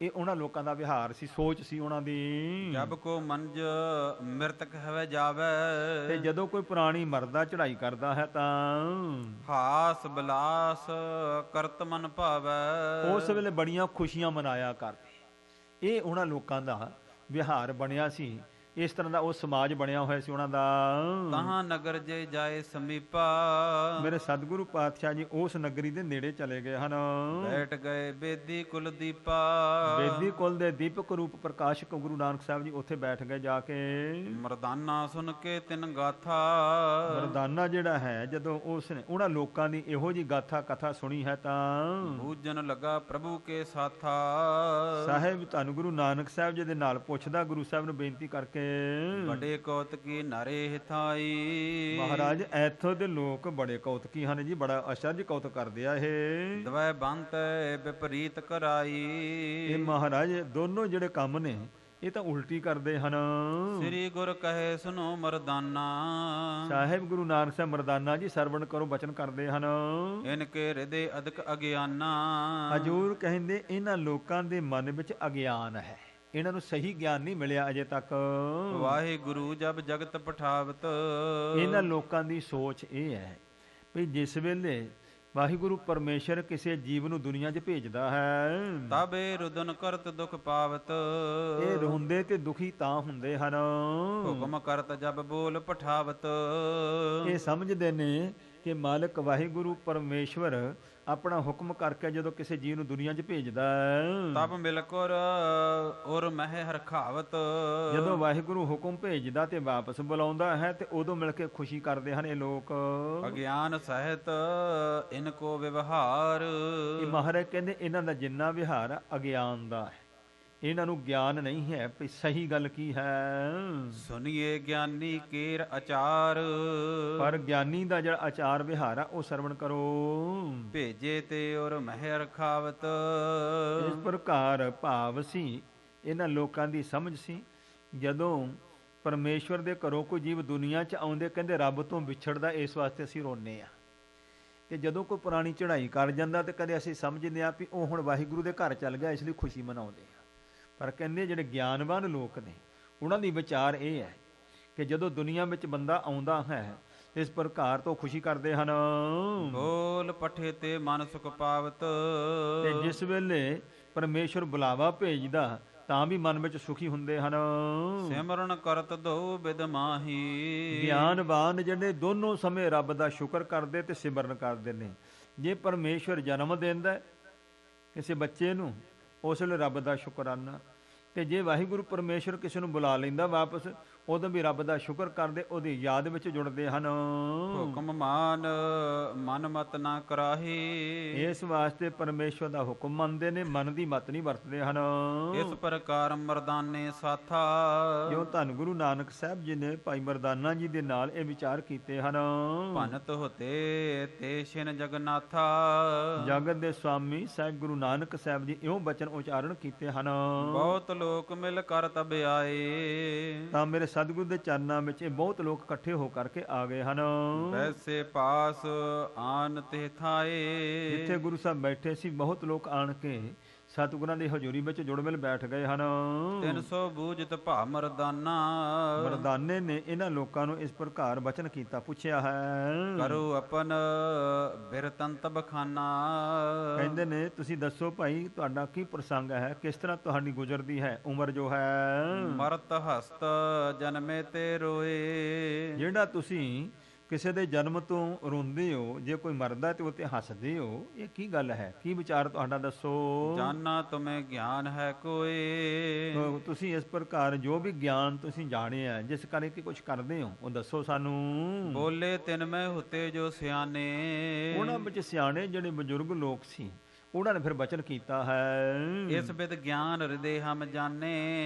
ਇਹ ਉਹਨਾਂ ਲੋਕਾਂ ਦਾ ਵਿਹਾਰ ਸੀ, ਸੋਚ ਸੀ ਉਹਨਾਂ ਦੀ। ਜਬ ਕੋ ਮੰਜ ਮਿਰਤਕ ਹਵੇ ਜਾਵੇ, ਤੇ ਜਦੋਂ ਕੋਈ ਪ੍ਰਾਣੀ ਮਰਦਾ ਚੜ੍ਹਾਈ ਕਰਦਾ ਹੈ ਤਾਂ ਹਾ ਆਸ ਬਿਲਾਸ ਕਰਤ ਮਨ ਭਾਵੈ। ਉਸ ਵੇਲੇ ਬੜੀਆਂ ਖੁਸ਼ੀਆਂ ਮਨਾਇਆ ਕਰਦੇ। ਇਹ ਉਹਨਾਂ ਲੋਕਾਂ ਦਾ ਵਿਹਾਰ ਬਣਿਆ ਸੀ, ਇਸ ਤਰ੍ਹਾਂ ਦਾ ਉਹ ਸਮਾਜ ਬਣਿਆ ਹੋਇਆ ਸੀ ਉਹਨਾਂ ਦਾ। ਤਹਾਂ ਨਗਰ ਜੇ ਜਾਏ ਸਮੀਪਾ, ਮੇਰੇ ਸਤਿਗੁਰੂ ਪਾਤਸ਼ਾਹ ਜੀ ਉਸ ਨਗਰੀ ਦੇ ਨੇੜੇ ਚਲੇ ਗਏ ਹਨ। ਬੈਠ ਗਏ ਬੇਦੀ ਕੁਲ ਦੀਪਾ, ਬੇਦੀ ਕੁਲ ਦੇ ਦੀਪਕ ਰੂਪ ਪ੍ਰਕਾਸ਼ਕ ਗੁਰੂ ਨਾਨਕ ਸਾਹਿਬ ਜੀ ਉੱਥੇ ਬੈਠ ਗਏ ਜਾ ਕੇ। ਮਰਦਾਨਾ ਸੁਣ ਕੇ ਤਿਨ ਗਾਥਾ, ਮਰਦਾਨਾ ਜਿਹੜਾ ਹੈ ਜਦੋਂ ਉਸ ਨੇ ਉਹਨਾਂ ਲੋਕਾਂ ਦੀ ਇਹੋ ਜੀ ਗਾਥਾ ਕਥਾ ਸੁਣੀ ਹੈ ਤਾਂ ਬੂਝਣ ਲੱਗਾ ਪ੍ਰਭੂ ਕੇ ਸਾਥਾ। ਸਾਹਿਬ ਧੰਨ ਗੁਰੂ ਨਾਨਕ ਸਾਹਿਬ ਜੀ ਦੇ ਨਾਲ ਪੁੱਛਦਾ ਗੁਰੂ ਸਾਹਿਬ ਨੂੰ ਬੇਨਤੀ ਕਰਕੇ, ਬੜੇ ਕੌਤਕੀ ਨਾਰੇ ਹਿਥਾਈ। ਮਹਾਰਾਜ ਇੱਥੋਂ ਦੇ ਲੋਕ ਬੜੇ ਕੌਤਕੀ ਹਨ ਜੀ, ਬੜਾ ਅਚਰਜ ਕੌਤਕ ਕਰਦੇ ਆ ਇਹ। ਦਵੈ ਬੰਤ ਵਿਪਰੀਤ ਕਰਾਈ, ਇਹ ਮਹਾਰਾਜ ਦੋਨੋਂ ਜਿਹੜੇ ਕੰਮ ਨੇ ਇਹ ਤਾਂ ਉਲਟੀ ਕਰਦੇ ਹਨ। ਸ੍ਰੀ ਗੁਰ ਕਹੇ ਸੁਨੋ ਮਰਦਾਨਾ, ਸਾਹਿਬ ਗੁਰੂ ਨਾਨਕ ਸਾਹਿਬ ਮਰਦਾਨਾ ਜੀ ਸਰਵਣ ਕਰੋ ਬਚਨ ਕਰਦੇ ਹਨ। ਇਨ ਕੇ ਹਿਰਦੇ ਅਦਕ ਅਗਿਆਨਾ, ਹਜੂਰ ਕਹਿੰਦੇ ਇਹਨਾਂ ਲੋਕਾਂ ਦੇ ਮਨ ਵਿੱਚ ਅਗਿਆਨ ਹੈ, ਇਹਨਾਂ ਨੂੰ ਸਹੀ ਗਿਆਨ ਨਹੀਂ ਮਿਲਿਆ ਅਜੇ ਤੱਕ। ਵਾਹਿਗੁਰੂ ਜਬ ਜਗਤ ਪਠਾਵਤ, ਇਹਨਾਂ ਲੋਕਾਂ ਦੀ ਸੋਚ ਇਹ ਹੈ ਵੀ ਜਿਸ ਵੇਲੇ ਵਾਹਿਗੁਰੂ ਪਰਮੇਸ਼ਰ ਕਿਸੇ ਜੀਵ ਨੂੰ ਦੁਨੀਆ 'ਚ ਭੇਜਦਾ ਹੈ ਤਬੇ ਰੁਦਨ ਕਰਤ ਦੁਖ ਪਾਵਤ, ਇਹ ਰੋਂਦੇ ਤੇ ਦੁਖੀ ਤਾਂ ਹੁੰਦੇ ਹਨ ਹੁਕਮ ਕਰਤ ਜਬ ਬੋਲ ਪਠਾਵਤ। ਇਹ ਸਮਝਦੇ ਨੇ ਕਿ ਮਾਲਕ ਵਾਹਿਗੁਰੂ ਪਰਮੇਸ਼ਵਰ ਆਪਣਾ ਹੁਕਮ ਕਰਕੇ ਜਦੋਂ ਕਿਸੇ ਜੀਵ ਨੂੰ ਦੁਨੀਆ 'ਚ ਭੇਜਦਾ ਤਬ ਮਿਲ ਕਰ ਔਰ ਮਹਿ ਹਰਖਾਵਤ, ਜਦੋਂ ਵਾਹਿਗੁਰੂ ਹੁਕਮ ਭੇਜਦਾ ਤੇ ਵਾਪਸ ਬੁਲਾਉਂਦਾ ਹੈ ਤੇ ਉਦੋਂ ਮਿਲ ਕੇ ਖੁਸ਼ੀ ਕਰਦੇ ਹਨ ਇਹ ਲੋਕ। ਅਗਿਆਨ ਸਹਿਤ ਇਨ ਕੋ ਵਿਵਹਾਰ, ਇਹ ਮਹਾਰਾਜ ਕਹਿੰਦੇ ਇਹਨਾਂ ਦਾ ਜਿੰਨਾ ਵਿਹਾਰ ਆ ਅਗਿਆਨ ਦਾ ਹੈ, ਇਹਨਾਂ ਨੂੰ ਗਿਆਨ ਨਹੀਂ ਹੈ ਵੀ ਸਹੀ ਗੱਲ ਕੀ ਹੈ। ਸੁਨੀਏ ਗਿਆਨੀ ਕੇਰ ਆਚਾਰ, ਪਰ ਗਿਆਨੀ ਦਾ ਜਿਹੜਾ ਆਚਾਰ ਵਿਹਾਰ ਆ ਉਹ ਸਰਵਣ ਕਰੋ। ਭੇਜੇ ਤੇ ਔਰ ਮਹਿ ਰਖਾਵਤ, ਇਸ ਪ੍ਰਕਾਰ ਭਾਵ ਸੀ ਇਹਨਾਂ ਲੋਕਾਂ ਦੀ ਸਮਝ ਸੀ। ਜਦੋਂ ਪਰਮੇਸ਼ਵਰ ਦੇ ਘਰੋਂ ਕੋਈ ਜੀਵ ਦੁਨੀਆ 'ਚ ਆਉਂਦੇ ਕਹਿੰਦੇ ਰੱਬ ਤੋਂ ਵਿਛੜਦਾ, ਇਸ ਵਾਸਤੇ ਅਸੀਂ ਰੋਂਦੇ ਆ। ਤੇ ਜਦੋਂ ਕੋਈ ਪੁਰਾਣੀ ਚੜ੍ਹਾਈ ਕਰ ਜਾਂਦਾ ਤੇ ਕਦੇ ਅਸੀਂ ਸਮਝਦੇ ਆ ਵੀ ਉਹ ਹੁਣ ਵਾਹਿਗੁਰੂ ਦੇ ਘਰ ਚੱਲ ਗਿਆ, ਇਸ ਲਈ ਖੁਸ਼ੀ ਮਨਾਉਂਦੇ ਆ। ਪਰ ਕਹਿੰਦੇ ਜਿਹੜੇ ਗਿਆਨਵਾਨ ਲੋਕ ਨੇ ਉਹਨਾਂ ਦੀ ਵਿਚਾਰ ਇਹ ਹੈ ਕਿ ਜਦੋਂ ਦੁਨੀਆ ਵਿੱਚ ਬੰਦਾ ਆਉਂਦਾ ਹੈ ਇਸ ਪ੍ਰਕਾਰ ਤੋਂ ਖੁਸ਼ੀ ਕਰਦੇ ਹਨ। ਬੋਲ ਪਠੇ ਤੇ ਮਨ ਸੁਖ ਪਾਵਤ, ਤੇ ਜਿਸ ਵੇਲੇ ਪਰਮੇਸ਼ਰ ਬੁਲਾਵਾ ਭੇਜਦਾ ਤਾਂ ਵੀ ਮਨ ਵਿੱਚ ਸੁਖੀ ਹੁੰਦੇ ਹਨ। ਸਿਮਰਨ ਕਰਤ ਦੋ ਬਿਦ ਮਾਹੀ, ਗਿਆਨਵਾਨ ਜਿਹੜੇ ਦੋਨੋਂ ਸਮੇਂ ਰੱਬ ਦਾ ਸ਼ੁਕਰ ਕਰਦੇ ਤੇ ਸਿਮਰਨ ਕਰਦੇ ਨੇ। ਜੇ ਪਰਮੇਸ਼ਰ ਜਨਮ ਦਿੰਦਾ ਕਿਸੇ ਬੱਚੇ ਨੂੰ ਉਸ ਵੇਲੇ ਰੱਬ ਦਾ ਸ਼ੁਕਰਾਨਾ, ਤੇ ਜੇ ਵਾਹਿਗੁਰੂ ਪਰਮੇਸ਼ਰ ਕਿਸੇ ਨੂੰ ਬੁਲਾ ਲੈਂਦਾ ਵਾਪਸ ਉਦੋਂ ਵੀ ਰੱਬ ਦਾ ਸ਼ੁਕਰ ਕਰਦੇ, ਉਹਦੀ ਯਾਦ ਵਿੱਚ ਜੁੜਦੇ ਹਨ। ਹੁਕਮ ਮਾਨ ਮਨ ਮਤ ਨਾ ਕਰਾਹੀ, ਇਸ ਵਾਸਤੇ ਪਰਮੇਸ਼ਰ ਦਾ ਹੁਕਮ ਮੰਨਦੇ ਨੇ, ਮਨ ਦੀ ਮਤ ਨਹੀਂ ਵਰਤਦੇ ਹਨ। ਇਸ ਪ੍ਰਕਾਰ ਮਰਦਾਨੇ ਸਾਥਾ, ਜੋ ਧੰਨ ਗੁਰੂ ਨਾਨਕ ਸਾਹਿਬ ਜੀ ਨੇ ਭਾਈ ਮਰਦਾਨਾ ਜੀ ਦੇ ਨਾਲ ਇਹ ਵਿਚਾਰ ਕੀਤੇ ਹਨ। ਭਨਤ ਹੋਤੇ ਤੇ ਸ਼ਿਨ ਜਗਨਾਥਾ, ਜਗਤ ਦੇ ਸਵਾਮੀ ਸਾਹਿਬ ਗੁਰੂ ਨਾਨਕ ਸਾਹਿਬ ਜੀ ਇਉਂ ਬਚਨ ਉਚਾਰਨ ਕੀਤੇ ਹਨ। ਬਹੁਤ ਲੋਕ ਮਿਲ ਕਰ ਤਬ ਆਏ, ਤਾਂ ਮੇਰੇ ਸਤਿਗੁਰੂ ਦੇ ਚਰਨਾਂ ਵਿੱਚ ਇਹ ਬਹੁਤ ਲੋਕ ਇਕੱਠੇ ਹੋ ਕਰਕੇ ਆ ਗਏ ਹਨ। ਵੈਸੇ ਪਾਸ ਆਨ ਤੇ ਥਾਏ, ਜਿੱਥੇ ਗੁਰੂ ਸਾਹਿਬ ਬੈਠੇ ਸੀ ਬਹੁਤ ਲੋਕ ਆਣ ਕੇ ਸਤਿਗੁਰਾਂ ਦੀ ਹਜ਼ੂਰੀ ਵਿੱਚ ਜੁੜ ਮਿਲ ਬੈਠ ਗਏ ਹਨ। 300 ਬੂਝਤ ਭਾ ਮਰਦਾਨਾ, ਮਰਦਾਨੇ ਨੇ ਇਹਨਾਂ ਲੋਕਾਂ ਨੂੰ ਇਸ ਪ੍ਰਕਾਰ ਬਚਨ ਕੀਤਾ, ਪੁੱਛਿਆ ਹੈ ਕਰੋ ਆਪਨ ਬਿਰਤੰਤ ਬਖਾਨਾ, ਕਹਿੰਦੇ ਨੇ ਤੁਸੀਂ ਦੱਸੋ ਭਾਈ ਤੁਹਾਡਾ ਕੀ ਪ੍ਰਸੰਗ ਹੈ, ਕਿਸ ਤਰ੍ਹਾਂ ਤੁਹਾਡੀ ਗੁਜ਼ਰਦੀ ਹੈ ਉਮਰ ਜੋ ਹੈ। ਮਰਤ ਹਸਤ ਜਨਮੇ ਤੇ ਰੋਏ, ਜਿਹੜਾ ਤੁਸੀਂ ਕਿਸੇ ਦੇ ਜਨਮ ਤੋਂ ਰੋਂਦੇ ਹੋ, ਜੇ ਕੋਈ ਮਰਦਾ ਤੇ ਉਹ ਤੇ ਹੱਸਦੇ ਹੋ, ਇਹ ਕੀ ਗੱਲ ਹੈ, ਕੀ ਵਿਚਾਰ ਤੁਹਾਡਾ ਦੱਸੋ। ਜਾਨਾ ਤੁਮੇ ਗਿਆਨ ਹੈ ਕੋਈ, ਤੁਸੀਂ ਇਸ ਪ੍ਰਕਾਰ ਜੋ ਵੀ ਗਿਆਨ ਤੁਸੀਂ ਜਾਣਿਆ ਜਿਸ ਕਰਕੇ ਕੁਝ ਕਰਦੇ ਹੋ ਉਹ ਦੱਸੋ ਸਾਨੂੰ। ਬੋਲੇ ਤਿਨ ਮੈਂ ਹੁਤੇ ਜੋ ਸਿਆਣੇ, ਉਹਨਾਂ ਵਿੱਚ ਸਿਆਣੇ ਜਿਹੜੇ ਬਜ਼ੁਰਗ ਲੋਕ ਸੀ ਉਹਨਾਂ ਨੇ ਫਿਰ ਬਚਨ ਕੀਤਾ ਹੈ। ਇਸ ਬਿਦ ਗਿਆਨ ਹਿਰਦੇ ਹਮ ਜਾਣੇ,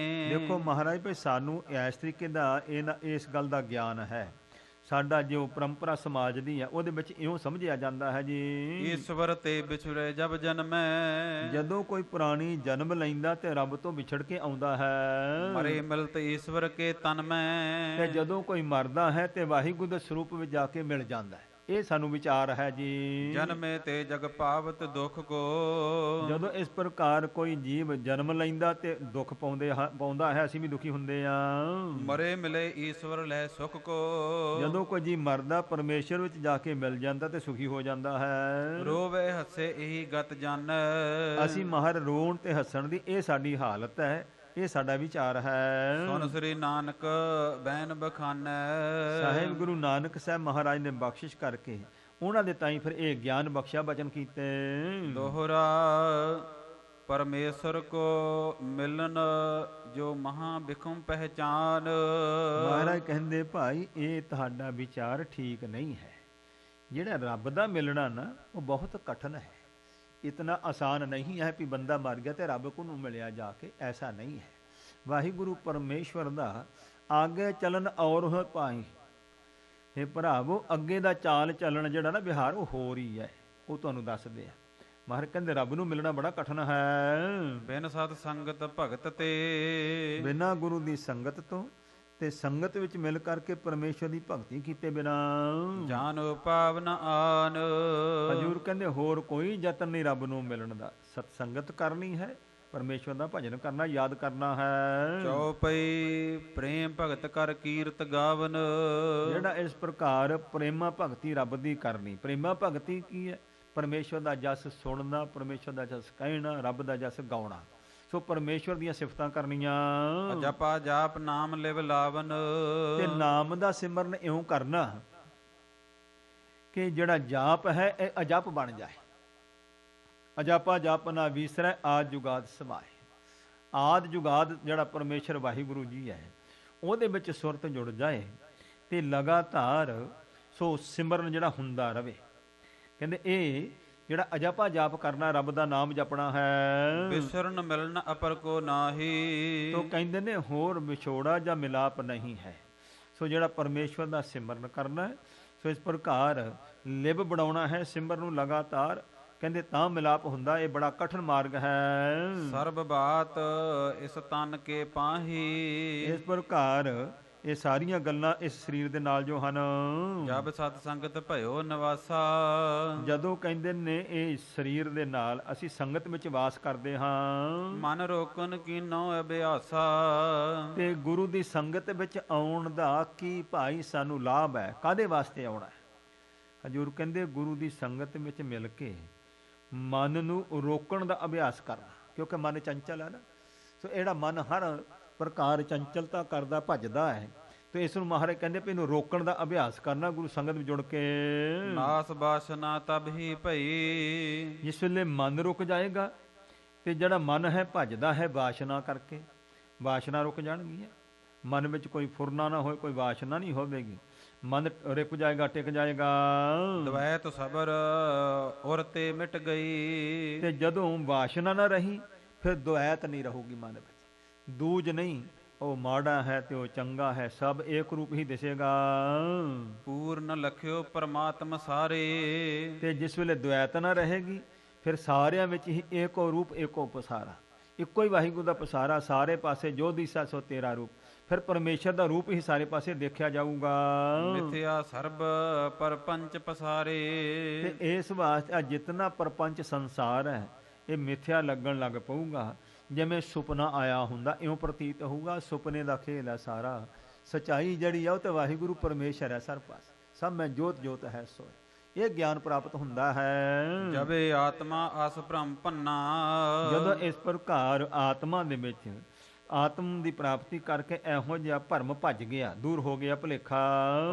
ਦੇਖੋ ਮਹਾਰਾਜ ਭਾਈ ਸਾਨੂੰ ਇਸ ਤਰੀਕੇ ਦਾ ਇਸ ਗੱਲ ਦਾ ਗਿਆਨ ਹੈ, ਸਾਡਾ ਜੋ ਪਰੰਪਰਾ ਸਮਾਜ ਦੀ ਹੈ ਉਹਦੇ ਵਿੱਚ ਇਉਂ ਸਮਝਿਆ ਜਾਂਦਾ ਹੈ ਜੀ। ਈਸ਼ਵਰ ਤੇ ਵਿਛੜੇ ਜਬ ਜਨਮੈ, ਜਦੋਂ ਕੋਈ ਪ੍ਰਾਣੀ ਜਨਮ ਲੈਂਦਾ ਤੇ ਰੱਬ ਤੋਂ ਵਿਛੜ ਕੇ ਆਉਂਦਾ ਹੈ। ਮਰੇ ਮਿਲਤ ਈਸ਼ਵਰ ਕੇ ਤਨ ਮੈਂ, ਤੇ ਜਦੋਂ ਕੋਈ ਮਰਦਾ ਹੈ ਤੇ ਵਾਹਿਗੁਰੂ ਦੇ ਸਰੂਪ ਵਿੱਚ ਜਾ ਕੇ ਮਿਲ ਜਾਂਦਾ ਹੈ। ਇਹ ਸਾਨੂੰ ਵਿਚਾਰ ਹੈ ਜੀ। ਜਨਮੇ ਤੇ ਜਗ ਪਾਵਤ ਦੁਖ ਕੋ, ਜਦੋਂ ਇਸ ਪ੍ਰਕਾਰ ਕੋਈ ਜੀਵ ਜਨਮ ਲੈਂਦਾ ਤੇ ਦੁੱਖ ਪਾਉਂਦਾ ਹੈ, ਅਸੀਂ ਵੀ ਦੁਖੀ ਹੁੰਦੇ ਆ। ਮਰੇ ਮਿਲੇ ਈਸ਼ਵਰ ਲੈ ਸੁਖ ਕੋ, ਜਦੋਂ ਕੋਈ ਜੀਵ ਮਰਦਾ ਪਰਮੇਸ਼ਰ ਵਿੱਚ ਜਾ ਕੇ ਮਿਲ ਜਾਂਦਾ ਤੇ ਸੁਖੀ ਹੋ ਜਾਂਦਾ ਹੈ। ਰੋਵੇ ਹੱਸੇ ਇਹੀ ਗਤ ਜਾਣੈ, ਅਸੀਂ ਮਹਰ ਰੋਣ ਤੇ ਹੱਸਣ ਦੀ ਇਹ ਸਾਡੀ ਹਾਲਤ ਹੈ, ਇਹ ਸਾਡਾ ਵਿਚਾਰ ਹੈ। ਸੁਨ ਸ੍ਰੀ ਨਾਨਕ ਬੈਨ ਬਖਾਨੈ, ਸਾਹਿਬ ਗੁਰੂ ਨਾਨਕ ਸਾਹਿਬ ਮਹਾਰਾਜ ਨੇ ਬਖਸ਼ਿਸ਼ ਕਰਕੇ ਉਹਨਾਂ ਦੇ ਤਾਈਂ ਫਿਰ ਇਹ ਗਿਆਨ ਬਖਸ਼ਿਆ ਬਚਨ ਕੀਤੇ। ਦੋਹਰਾ ਪਰਮੇਸ਼ਰ ਕੋ ਮਿਲਨ ਜੋ ਮਹਾ ਬਿਖਮ ਪਹਿਚਾਨ। ਮਹਾਰਾਜ ਕਹਿੰਦੇ ਭਾਈ ਇਹ ਤੁਹਾਡਾ ਵਿਚਾਰ ਠੀਕ ਨਹੀਂ ਹੈ। ਜਿਹੜਾ ਰੱਬ ਦਾ ਮਿਲਣਾ ਨਾ ਉਹ ਬਹੁਤ ਕਠਿਨ ਹੈ, ਇਤਨਾ ਆਸਾਨ ਨਹੀਂ ਹੈ ਕਿ ਬੰਦਾ ਮਰ ਗਿਆ ਤੇ ਰੱਬ ਕੋ ਨੂੰ ਮਿਲਿਆ ਜਾ ਕੇ, ਐਸਾ ਨਹੀਂ ਹੈ। ਵਾਹਿਗੁਰੂ ਪਰਮੇਸ਼ਵਰ ਦਾ ਆਗੇ ਚਲਨ ਔਰ ਹੋ ਪਾਈ। ਇਹ ਭਰਾਵੋ ਅੱਗੇ ਦਾ ਚਾਲ ਚੱਲਣ ਜਿਹੜਾ ਨਾ ਵਿਹਾਰ ਉਹ ਹੋਰ ਹੀ ਹੈ, ਉਹ ਤੁਹਾਨੂੰ ਦੱਸਦੇ ਆ। ਮਹਾਰਾਜ ਕਹਿੰਦੇ ਰੱਬ ਨੂੰ ਮਿਲਣਾ ਬੜਾ ਕਠਿਨ ਹੈ। ਬਿਨ ਸਤ ਸੰਗਤ ਭਗਤ ਤੇ, ਬਿਨਾਂ ਗੁਰੂ ਦੀ ਸੰਗਤ ਤੋਂ ਤੇ ਸੰਗਤ ਵਿੱਚ ਮਿਲ ਕਰਕੇ ਪਰਮੇਸ਼ਵਰ ਦੀ ਭਗਤੀ ਕੀਤੇ ਬਿਨਾਂ ਜਾਨੋ ਪਾਵਨ ਆਨ। ਹਜੂਰ ਕਹਿੰਦੇ ਹੋਰ ਕੋਈ ਯਤਨ ਨਹੀਂ ਰੱਬ ਨੂੰ ਮਿਲਣ ਦਾ, ਸਤ ਸੰਗਤ ਕਰਨੀ ਹੈ, ਪਰਮੇਸ਼ਵਰ ਦਾ ਭਜਨ ਕਰਨਾ, ਯਾਦ ਕਰਨਾ ਹੈ। ਚਉਪਈ ਪ੍ਰੇਮ ਭਗਤ ਕਰ ਕੀਰਤ ਗਾਵਨ। ਜਿਹੜਾ ਇਸ ਪ੍ਰਕਾਰ ਪ੍ਰੇਮਾ ਭਗਤੀ ਰੱਬ ਦੀ ਕਰਨੀ। ਪ੍ਰੇਮਾ ਭਗਤੀ ਕੀ ਹੈ? ਪਰਮੇਸ਼ਵਰ ਦਾ ਜਸ ਸੁਣਨਾ, ਪਰਮੇਸ਼ਵਰ ਦਾ ਜਸ ਕਹਿਣਾ, ਰੱਬ ਦਾ ਜਸ ਗਾਉਣਾ। ਸੋ ਪਰਮੇਸ਼ਵਰ ਦੀਆਂ ਸਿਫਤਾਂ ਕਰਨੀਆਂ। ਜਪਾ ਜਾਪ ਨਾਮ ਲਿਵ ਲਾਵਨ। ਤੇ ਨਾਮ ਦਾ ਸਿਮਰਨ ਇਉਂ ਕਰਨਾ ਕਿ ਜਿਹੜਾ ਜਾਪ ਹੈ ਇਹ ਅਜਪ ਬਣ ਜਾਏ। ਅਜਪਾ ਜਪ ਨਾ ਵਿਸਰੈ ਆਦ ਜੁਗਾਦ ਸਮਾਏ। ਆਦ ਜੁਗਾਦ ਜਿਹੜਾ ਪਰਮੇਸ਼ਰ ਵਾਹਿਗੁਰੂ ਜੀ ਹੈ ਉਹਦੇ ਵਿੱਚ ਸੁਰਤ ਜੁੜ ਜਾਏ ਤੇ ਲਗਾਤਾਰ ਸੋ ਸਿਮਰਨ ਜਿਹੜਾ ਹੁੰਦਾ ਰਵੇ। ਕਹਿੰਦੇ ਇਹ ਜਿਹੜਾ ਅਜਪਾ ਜਾਪ ਕਰਨਾ, ਰੱਬ ਦਾ ਨਾਮ ਜਪਣਾ ਹੈ। ਵਿਸਰਨ ਮਿਲਨ ਅਪਰ ਕੋ ਨਾਹੀ। ਤੋ ਕਹਿੰਦੇ ਨੇ ਹੋਰ ਵਿਛੋੜਾ ਜਾਂ ਮਿਲਾਪ ਨਹੀਂ ਹੈ। ਸੋ ਜਿਹੜਾ ਪਰਮੇਸ਼ਵਰ ਦਾ ਸਿਮਰਨ ਕਰਨਾ ਹੈ, ਸੋ ਇਸ ਪ੍ਰਕਾਰ ਲਿਵ ਬਣਾਉਣਾ ਹੈ ਸਿਮਰਨ ਨੂੰ ਲਗਾਤਾਰ। ਕਹਿੰਦੇ ਤਾਂ ਮਿਲਾਪ ਹੁੰਦਾ। ਇਹ ਬੜਾ ਕਠਿਨ ਮਾਰਗ ਹੈ। ਸਰਬ ਬਾਤ ਇਸ ਤਨ ਕੇ ਪਾਹੀ। ਇਸ ਪ੍ਰਕਾਰ ਇਹ ਸਾਰੀਆਂ ਗੱਲਾਂ ਇਸ ਸਰੀਰ ਦੇ ਨਾਲ ਜੋ ਹਨ, ਜਬ ਸਤ ਸੰਗਤ ਭਇਓ ਨਿਵਾਸਾ। ਜਦੋਂ ਕਹਿੰਦੇ ਨੇ ਇਹ ਸਰੀਰ ਦੇ ਨਾਲ ਅਸੀਂ ਸੰਗਤ ਵਿੱਚ ਵਾਸ ਕਰਦੇ ਹਾਂ, ਮਨ ਰੋਕਨ ਕੀਨੋ ਅਭਿਆਸਾ। ਤੇ ਗੁਰੂ ਦੀ ਸੰਗਤ ਵਿੱਚ ਆਉਣ ਦਾ ਕੀ ਭਾਈ ਸਾਨੂੰ ਲਾਭ ਹੈ? ਕਾਹਦੇ ਵਾਸਤੇ ਆਉਣਾ ਹੈ? ਹਜੂਰ ਕਹਿੰਦੇ ਗੁਰੂ ਦੀ ਸੰਗਤ ਵਿੱਚ ਮਿਲ ਕੇ ਮਨ ਨੂੰ ਰੋਕਣ ਦਾ ਅਭਿਆਸ ਕਰਨਾ, ਕਿਉਂਕਿ ਮਨ ਚੰਚਲ ਹੈ ਨਾ। ਸੋ ਜਿਹੜਾ ਮਨ ਹਰ ਪ੍ਰਕਾਰ ਚੰਚਲਤਾ ਕਰਦਾ ਭੱਜਦਾ ਹੈ, ਤੇ ਇਸ ਨੂੰ ਮਹਾਰਾਜ ਕਹਿੰਦੇ ਵੀ ਇਹਨੂੰ ਰੋਕਣ ਦਾ ਅਭਿਆਸ ਕਰਨਾ ਗੁਰੂ ਸੰਗਤ ਵਿੱਚ ਜੁੜ ਕੇ। ਨਾਸ ਬਾਸਨਾ ਤਬ ਹੀ ਭਈ। ਜਿਸ ਵੇਲੇ ਮਨ ਰੁਕ ਜਾਏਗਾ ਤੇ ਜਿਹੜਾ ਮਨ ਹੈ ਭੱਜਦਾ ਹੈ ਵਾਸ਼ਨਾ ਕਰਕੇ, ਵਾਸ਼ਨਾ ਰੁਕ ਜਾਣਗੀਆਂ। ਮਨ ਵਿੱਚ ਕੋਈ ਫੁਰਨਾ ਨਾ ਹੋਏ, ਕੋਈ ਵਾਸ਼ਨਾ ਨਹੀਂ ਹੋਵੇਗੀ, ਮਨ ਰੁਕ ਜਾਏਗਾ, ਟਿਕ ਜਾਏਗਾ। ਦਵੈਤ ਸਬਰ ਔਰ ਤੇ ਮਿਟ ਗਈ। ਤੇ ਜਦੋਂ ਵਾਸ਼ਨਾ ਨਾ ਰਹੀ ਫਿਰ ਦੁਐਤ ਨਹੀਂ ਰਹੂਗੀ ਮਨ ਵਿੱਚ। ਦੂਜ ਨਹੀਂ, ਉਹ ਮਾੜਾ ਹੈ ਤੇ ਉਹ ਚੰਗਾ ਹੈ, ਸਭ ਏਕ ਰੂਪ ਹੀ ਦਿਸੇਗਾ। ਪੂਰਨ ਲਖਿਓ ਪਰਮਾਤਮ ਸਾਰੇ। ਤੇ ਜਿਸ ਵੇਲੇ ਦੁਐਤ ਨਾ ਰਹੇਗੀ ਫਿਰ ਸਾਰਿਆਂ ਵਿੱਚ ਹੀ ਏਕੋ ਰੂਪ ਏਕੋ ਪਸਾਰਾ, ਇੱਕੋ ਹੀ ਵਾਹਿਗੁਰੂ ਦਾ ਪਸਾਰਾ। ਸਾਰੇ ਪਾਸੇ ਜੋ ਦਿਸਾ ਸੋ ਤੇਰਾ ਰੂਪ। ਫਿਰ ਪਰਮੇਸ਼ਰ ਦਾ ਰੂਪ ਹੀ ਸਾਰੇ ਪਾਸੇ ਦੇਖਿਆ ਜਾਊਗਾ। ਮਿਥਿਆ ਸਰਬ ਪਰਪੰਚ ਪਸਾਰੇ। ਤੇ ਇਸ ਵਾਸਤੇ ਜਿਤਨਾ ਪਰਪੰਚ ਸੰਸਾਰ ਹੈ ਇਹ ਮਿਥਿਆ ਲੱਗਣ ਲੱਗ ਪਊਗਾ। ਜਿਵੇਂ ਸੁਪਨਾ ਆਇਆ ਹੁੰਦਾ ਇਉਂ ਪ੍ਰਤੀਤ ਹੋਊਗਾ। ਸੁਪਨੇ ਦਾ ਖੇਲ ਹੈ ਸਾਰਾ। ਸਚਾਈ ਜਿਹੜੀ ਆ ਉਹ ਤੇ ਵਾਹਿਗੁਰੂ ਪਰਮੇਸ਼ਰ ਹੈ ਸਰ ਪਾਸ। ਸਭ ਮੈਂ ਜੋਤ ਜੋਤ ਹੈ ਸੋਏ। ਇਹ ਗਿਆਨ ਪ੍ਰਾਪਤ ਹੁੰਦਾ ਹੈ ਜਬੇ ਆਤਮਾ ਅਸ ਭ੍ਰਮ ਭੰਨਾ। ਜਦੋਂ ਇਸ ਪ੍ਰਕਾਰ ਆਤਮਾ ਦੇ ਵਿੱਚ ਆਤਮ ਦੀ ਪ੍ਰਾਪਤੀ ਕਰਕੇ ਇਹੋ ਜਿਹਾ ਭਰਮ ਭੱਜ ਗਿਆ, ਦੂਰ ਹੋ ਗਿਆ ਭੁਲੇਖਾ।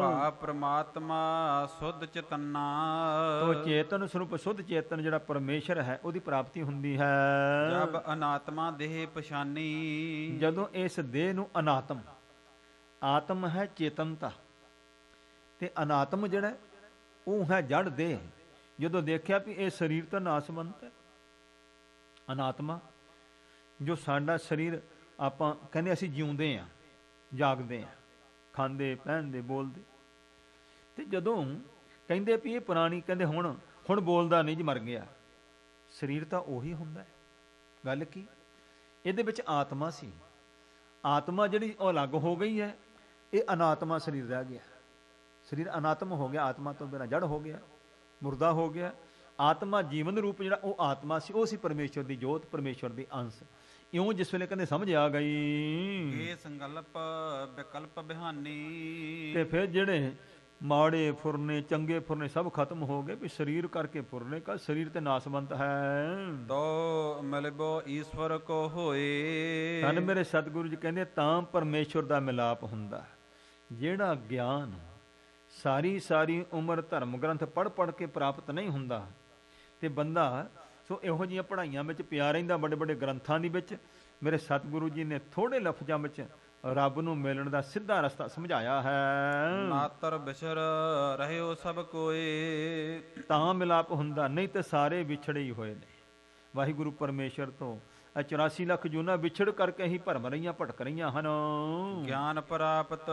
ਭਾ ਪ੍ਰਮਾਤਮਾ ਸੁਧ ਚੇਤਨਾ। ਤੋ ਚੇਤਨ ਸਰੂਪ ਸੁਧ ਚੇਤਨ ਜਿਹੜਾ ਪਰਮੇਸ਼ਰ ਹੈ ਉਹਦੀ ਪ੍ਰਾਪਤੀ ਹੁੰਦੀ ਹੈ। ਜਬ ਅਨਾਤਮਾ ਦੇਹ ਪਛਾਨੀ। ਜਦੋਂ ਇਸ ਦੇਹ ਨੂੰ ਅਨਾਤਮ, ਆਤਮ ਹੈ ਚੇਤਨਤਾ ਤੇ ਅਨਾਤਮ ਜਿਹੜਾ ਉਹ ਹੈ ਜੜ ਦੇਹ। ਜਦੋਂ ਦੇਖਿਆ ਵੀ ਇਹ ਸਰੀਰ ਤਾਂ ਨਾਸਵੰਤ ਹੈ, ਅਨਾਤਮਾ ਜੋ ਸਾਡਾ ਸਰੀਰ ਆਪਾਂ ਕਹਿੰਦੇ ਅਸੀਂ ਜਿਉਂਦੇ ਹਾਂ, ਜਾਗਦੇ ਹਾਂ, ਖਾਂਦੇ ਪਹਿਨਦੇ ਬੋਲਦੇ। ਤੇ ਜਦੋਂ ਕਹਿੰਦੇ ਵੀ ਇਹ ਪੁਰਾਣੀ, ਕਹਿੰਦੇ ਹੁਣ ਬੋਲਦਾ ਨਹੀਂ ਜੀ, ਮਰ ਗਿਆ। ਸਰੀਰ ਤਾਂ ਉਹੀ ਹੁੰਦਾ ਹੈ। ਗੱਲ ਕੀ? ਇਹਦੇ ਵਿੱਚ ਆਤਮਾ ਸੀ। ਆਤਮਾ ਜਿਹੜੀ ਉਹ ਅਲੱਗ ਹੋ ਗਈ ਹੈ, ਇਹ ਅਨਾਤਮਾ ਸਰੀਰ ਰਹਿ ਗਿਆ। ਸਰੀਰ ਅਨਾਤਮ ਹੋ ਗਿਆ, ਆਤਮਾ ਤੋਂ ਬਿਨਾਂ ਜੜ ਹੋ ਗਿਆ, ਮੁਰਦਾ ਹੋ ਗਿਆ। ਆਤਮਾ ਜੀਵਨ ਰੂਪ ਜਿਹੜਾ ਉਹ ਆਤਮਾ ਸੀ, ਉਹ ਸੀ ਪਰਮੇਸ਼ਵਰ ਦੀ ਜੋਤ, ਪਰਮੇਸ਼ਵਰ ਦੀ ਅੰਸ਼। ਇਉਂ ਜਿਸ ਵੇਲੇ ਕਹਿੰਦੇ ਸਮਝ ਆ ਗਈ ਇਹ ਸੰਕਲਪ ਵਿਕਲਪ ਬਿਹਾਨੀ, ਤੇ ਫਿਰ ਜਿਹੜੇ ਮਾੜੇ ਫੁਰਨੇ ਚੰਗੇ ਫੁਰਨੇ ਸਭ ਖਤਮ ਹੋ ਗਏ ਵੀ ਸਰੀਰ ਕਰਕੇ ਫੁਰਨੇ ਕਾ, ਸਰੀਰ ਤੇ ਨਾਸਵੰਤ ਹੈ। ਤੋ ਮਿਲਬੋ ਈਸ਼ਵਰ ਕੋ ਹੋਏ। ਧੰਨ ਮੇਰੇ ਸਤਿਗੁਰੂ ਜੀ ਕਹਿੰਦੇ ਤਾਂ ਪਰਮੇਸ਼ਵਰ ਦਾ ਮਿਲਾਪ ਹੁੰਦਾ। ਜਿਹੜਾ ਗਿਆਨ ਸਾਰੀ ਸਾਰੀ ਉਮਰ ਧਰਮ ਗ੍ਰੰਥ ਪੜ੍ਹ ਪੜ੍ਹ ਕੇ ਪ੍ਰਾਪਤ ਨਹੀਂ ਹੁੰਦਾ, ਤੇ ਬੰਦਾ ਸੋ ਇਹੋ ਜਿਹੀਆਂ ਪੜ੍ਹਾਈਆਂ ਵਿੱਚ ਪਿਆ ਰਹਿੰਦਾ, ਵੱਡੇ ਵੱਡੇ ਗ੍ਰੰਥਾਂ ਦੇ ਵਿੱਚ। ਮੇਰੇ ਸਤਿਗੁਰੂ ਜੀ ਨੇ ਥੋੜੇ ਲਫ਼ਜ਼ਾਂ ਵਿੱਚ ਰੱਬ ਨੂੰ ਮਿਲਣ ਦਾ ਸਿੱਧਾ ਰਸਤਾ ਸਮਝਾਇਆ ਹੈ। ਨਾਤਰ ਬਿਛੜ ਰਹਿਓ ਸਭ ਕੋਏ, ਤਾਂ ਮਿਲਾਪ ਹੁੰਦਾ, ਨਹੀਂ ਤੇ ਸਾਰੇ ਵਿਛੜੇ ਹੀ ਹੋਏ ਨੇ ਵਾਹਿਗੁਰੂ ਪਰਮੇਸ਼ਰ ਤੋਂ। 84 ਲੱਖ ਜੂਨਾਂ ਵਿਛੜ ਕਰਕੇ ਹੀ ਭਰਮ ਰਹੀਆਂ, ਭਟਕ ਰਹੀਆਂ ਹਨ। ਗਿਆਨ ਪ੍ਰਾਪਤ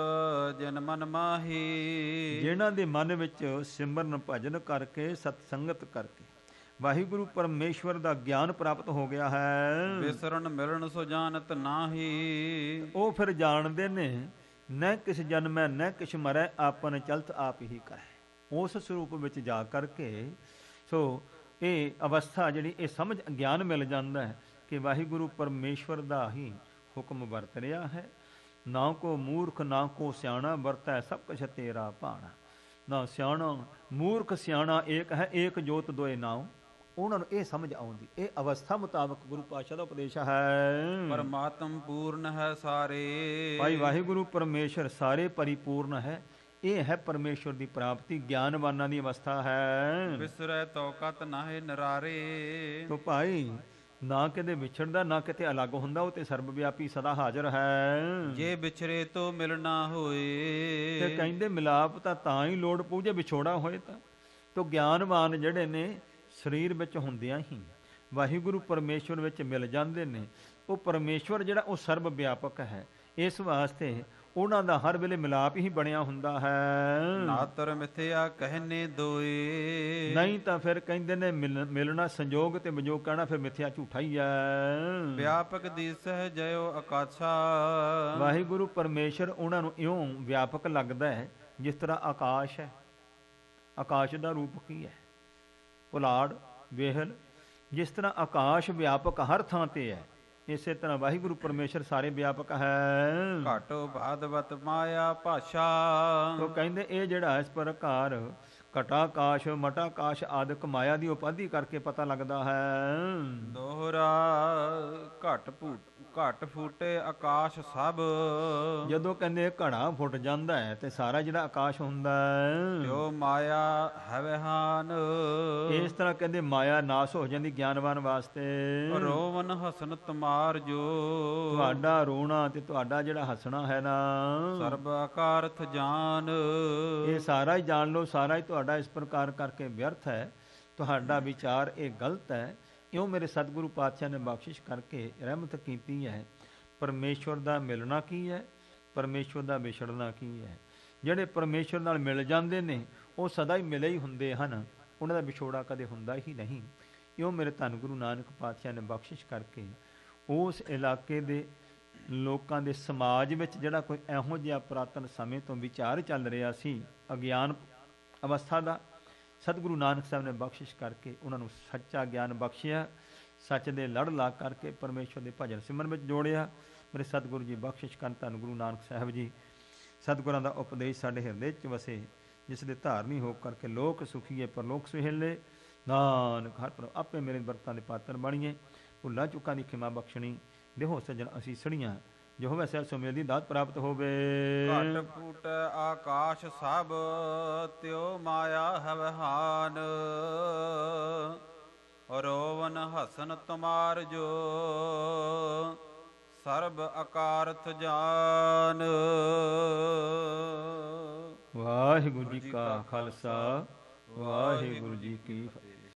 ਜਿਨ ਮਨ ਮਾਹੀ, ਜਿਨ੍ਹਾਂ ਦੇ ਮਨ ਵਿੱਚ ਸਿਮਰਨ ਭਜਨ ਕਰਕੇ ਸਤ ਸੰਗਤ ਕਰਕੇ ਵਾਹਿਗੁਰੂ ਪਰਮੇਸ਼ਵਰ ਦਾ ਗਿਆਨ ਪ੍ਰਾਪਤ ਹੋ ਗਿਆ ਹੈ। ਵਿਸਰਨ ਮਿਲਣ ਸੋ ਜਾਣਤ ਨਾਹੀ, ਉਹ ਫਿਰ ਜਾਣਦੇ ਨੇ ਨ ਕਿਸ ਜਨਮੈ ਨ ਕਿਛ ਮਰੈ, ਆਪਨ ਚਲਤ ਆਪ ਹੀ ਕਰੈ। ਉਸ ਸਰੂਪ ਵਿੱਚ ਜਾ ਕਰਕੇ ਸੋ ਇਹ ਅਵਸਥਾ ਜਿਹੜੀ ਇਹ ਸਮਝ ਗਿਆਨ ਮਿਲ ਜਾਂਦਾ ਹੈ ਕਿ ਵਾਹਿਗੁਰੂ ਪਰਮੇਸ਼ਵਰ ਦਾ ਹੀ ਹੁਕਮ ਵਰਤ ਰਿਹਾ ਹੈ। ਨਾ ਕੋ ਮੂਰਖ ਨਾ ਕੋ ਸਿਆਣਾ, ਵਰਤੈ ਸਭ ਕੁਛ ਤੇਰਾ ਭਾਣਾ। ਨਾ ਸਿਆਣਾ ਮੂਰਖ ਸਿਆਣਾ ਏਕ ਹੈ, ਏਕ ਜੋਤ ਦੋਏ ਨਾਉ। ਉਹਨਾਂ ਨੂੰ ਇਹ ਸਮਝ ਆਉਂਦੀ, ਇਹ ਅਵਸਥਾ ਮੁਤਾਬਕ ਗੁਰੂ ਪਾਤਸ਼ਾਹ ਦਾ ਉਪਦੇਸ਼ ਹੈ। ਪਰਮਾਤਮ ਪੂਰਨ ਹੈ ਸਾਰੇ, ਭਾਈ ਵਾਹਿਗੁਰੂ ਪਰਮੇਸ਼ਰ ਸਾਰੇ ਪਰਿਪੂਰਨ ਹੈ। ਇਹ ਹੈ ਪਰਮੇਸ਼ਵਰ ਦੀ ਪ੍ਰਾਪਤੀ, ਗਿਆਨਵਾਨਾਂ ਦੀ ਅਵਸਥਾ ਹੈ। ਵਿਸਰੈ ਤੌਕਤ ਨਾਹੇ ਨਰਾਰੇ, ਤੋ ਭਾਈ ਨਾ ਕਿਤੇ ਵਿਛੜਦਾ ਨਾ ਕਿਤੇ ਅਲੱਗ ਹੁੰਦਾ, ਉਹ ਤੇ ਸਰਬ ਵਿਆਪੀ ਸਦਾ ਹਾਜ਼ਰ ਹੈ। ਜੇ ਵਿਛਰੇ ਤੋ ਮਿਲਣਾ ਹੋਏ, ਤੇ ਕਹਿੰਦੇ ਮਿਲਾਪ ਤਾਂ ਹੀ ਲੋੜ ਪਊ ਜੇ ਵਿਛੋੜਾ ਹੋਏ ਤਾਂ। ਤੋ ਗਿਆਨਵਾਨ ਜਿਹੜੇ ਨੇ ਸਰੀਰ ਵਿੱਚ ਹੁੰਦਿਆਂ ਹੀ ਵਾਹਿਗੁਰੂ ਪਰਮੇਸ਼ਵਰ ਵਿੱਚ ਮਿਲ ਜਾਂਦੇ ਨੇ। ਉਹ ਪਰਮੇਸ਼ਵਰ ਜਿਹੜਾ ਉਹ ਸਰਬ ਵਿਆਪਕ ਹੈ, ਇਸ ਵਾਸਤੇ ਉਹਨਾਂ ਦਾ ਹਰ ਵੇਲੇ ਮਿਲਾਪ ਹੀ ਬਣਿਆ ਹੁੰਦਾ ਹੈ। ਨਾਤਰ ਮਿਥਿਆ ਕਹਿਨੇ ਦੋਏ, ਨਹੀਂ ਤਾਂ ਫਿਰ ਕਹਿੰਦੇ ਨੇ ਮਿਲਣਾ ਸੰਜੋਗ ਤੇ ਵਿਜੋਗ ਕਹਿਣਾ ਫਿਰ ਮਿਥਿਆ ਝੂਠਾ ਹੀ ਹੈ। ਵਿਆਪਕ ਦੀਸਹਿ ਜਯੋ ਆਕਾਸ਼ਾ, ਵਾਹਿਗੁਰੂ ਪਰਮੇਸ਼ਰ ਉਹਨਾਂ ਨੂੰ ਇਉਂ ਵਿਆਪਕ ਲੱਗਦਾ ਹੈ ਜਿਸ ਤਰ੍ਹਾਂ ਆਕਾਸ਼ ਹੈ। ਆਕਾਸ਼ ਦਾ ਰੂਪ ਕੀ ਹੈ? ਪੁਲਾੜ, ਵੇਹਲ। ਜਿਸ ਤਰ੍ਹਾਂ ਆਕਾਸ਼ ਵਿਆਪਕ ਹਰ ਥਾਂ ਤੇ ਹੈ, ਇਸੇ ਤਰ੍ਹਾਂ ਵਾਹਿਗੁਰੂ ਪਰਮੇਸ਼ਰ ਸਾਰੇ ਵਿਆਪਕ ਹੈ। ਘਟੋ ਬਾਦਵਤ ਮਾਇਆ ਭਾਸ਼ਾ, ਤੋ ਕਹਿੰਦੇ ਇਹ ਜਿਹੜਾ ਇਸ ਪ੍ਰਕਾਰ ਘਟਾਕਾਸ਼ ਮਟਾਕਾਸ਼ ਆਦਿਕ ਮਾਇਆ ਦੀ ਉਪਾਧੀ ਕਰਕੇ ਪਤਾ ਲੱਗਦਾ ਹੈ। ਦੋਹਰਾ ਘਟ ਫੂਟੇ ਆਕਾਸ਼ ਸਭ, ਜਦੋਂ ਕਹਿੰਦੇ ਘੜਾ ਫੁੱਟ ਜਾਂਦਾ ਹੈ ਤੇ ਸਾਰਾ ਜਿਹੜਾ ਆਕਾਸ਼ ਹੁੰਦਾ ਹੈ ਜੋ ਮਾਇਆ ਹਵਹਾਨ, ਇਸ ਤਰ੍ਹਾਂ ਕਹਿੰਦੇ ਮਾਇਆ ਨਾਸ ਹੋ ਜਾਂਦੀ ਗਿਆਨਵਾਨ ਵਾਸਤੇ। ਰੋਵਨ ਹਸਨ ਤੁਮਾਰ ਜੋ, ਤੁਹਾਡਾ ਰੋਣਾ ਤੇ ਤੁਹਾਡਾ ਜਿਹੜਾ ਹੱਸਣਾ ਹੈ ਨਾ, ਸਰਬ ਆਕਾਰਥ ਜਾਨ, ਇਹ ਸਾਰਾ ਹੀ ਜਾਣ ਲਓ, ਸਾਰਾ ਹੀ ਤੁਹਾਡਾ ਇਸ ਪ੍ਰਕਾਰ ਕਰਕੇ ਵਿਅਰਥ ਹੈ। ਤੁਹਾਡਾ ਵਿਚਾਰ ਇਹ ਗਲਤ ਹੈ। ਇਉਂ ਮੇਰੇ ਸਤਿਗੁਰੂ ਪਾਤਸ਼ਾਹ ਨੇ ਬਖਸ਼ਿਸ਼ ਕਰਕੇ ਰਹਿਮਤ ਕੀਤੀ ਹੈ। ਪਰਮੇਸ਼ਵਰ ਦਾ ਮਿਲਣਾ ਕੀ ਹੈ, ਪਰਮੇਸ਼ਵਰ ਦਾ ਵਿਛੜਨਾ ਕੀ ਹੈ। ਜਿਹੜੇ ਪਰਮੇਸ਼ਵਰ ਨਾਲ ਮਿਲ ਜਾਂਦੇ ਨੇ ਉਹ ਸਦਾ ਹੀ ਮਿਲੇ ਹੀ ਹੁੰਦੇ ਹਨ, ਉਹਨਾਂ ਦਾ ਵਿਛੋੜਾ ਕਦੇ ਹੁੰਦਾ ਹੀ ਨਹੀਂ। ਇਉਂ ਮੇਰੇ ਧੰਨ ਗੁਰੂ ਨਾਨਕ ਪਾਤਸ਼ਾਹ ਨੇ ਬਖਸ਼ਿਸ਼ ਕਰਕੇ ਉਸ ਇਲਾਕੇ ਦੇ ਲੋਕਾਂ ਦੇ ਸਮਾਜ ਵਿੱਚ ਜਿਹੜਾ ਕੋਈ ਇਹੋ ਜਿਹਾ ਪੁਰਾਤਨ ਸਮੇਂ ਤੋਂ ਵਿਚਾਰ ਚੱਲ ਰਿਹਾ ਸੀ ਅਗਿਆਨ ਅਵਸਥਾ ਦਾ, ਸਤਿਗੁਰੂ ਨਾਨਕ ਸਾਹਿਬ ਨੇ ਬਖਸ਼ਿਸ਼ ਕਰਕੇ ਉਹਨਾਂ ਨੂੰ ਸੱਚਾ ਗਿਆਨ ਬਖਸ਼ਿਆ, ਸੱਚ ਦੇ ਲੜ ਲਾ ਕਰਕੇ ਪਰਮੇਸ਼ਵਰ ਦੇ ਭਜਨ ਸਿਮਰਨ ਵਿੱਚ ਜੋੜਿਆ। ਮੇਰੇ ਸਤਿਗੁਰੂ ਜੀ ਬਖਸ਼ਿਸ਼ ਕਰਨ ਧੰਨ ਗੁਰੂ ਨਾਨਕ ਸਾਹਿਬ ਜੀ। ਸਤਿਗੁਰਾਂ ਦਾ ਉਪਦੇਸ਼ ਸਾਡੇ ਹਿਰਦੇ 'ਚ ਵਸੇ, ਜਿਸ ਦੇ ਧਾਰਨੀ ਹੋ ਕਰਕੇ ਲੋਕ ਸੁਖੀਏ ਪਰਲੋਕ ਸੁਹੇਲੇ। ਨਾਨਕ ਹਰ ਪ੍ਰਭ ਆਪੇ ਮੇਰੇ ਵਰਤਾਂ ਦੇ ਪਾਤਰ ਬਣੀਏ। ਭੁੱਲਾਂ ਚੁੱਕਾਂ ਦੀ ਖਿਮਾ ਬਖਸ਼ਣੀ, ਦੇਹੋ ਸੱਜਣ ਅਸੀਸੜੀਆਂ, ਜੋ ਹੋਵੇ ਸਹਿ ਸੋ ਮੇਲ ਦੀ ਦਾਤ ਪ੍ਰਾਪਤ ਹੋਵੇ। ਘਟ ਫੂਟ ਆਕਾਸ਼ ਸਭ, ਤਿਉ ਮਾਇਆ ਹਵਹਾਨ, ਰੋਵਨ ਹਸਨ ਤੁਮਾਰ ਜੋ, ਸਰਬ ਆਕਾਰਥ ਜਾਨ। ਵਾਹਿਗੁਰੂ ਜੀ ਕਾ ਖਾਲਸਾ, ਵਾਹਿਗੁਰੂ ਜੀ ਕੀ ਫਤਿਹ।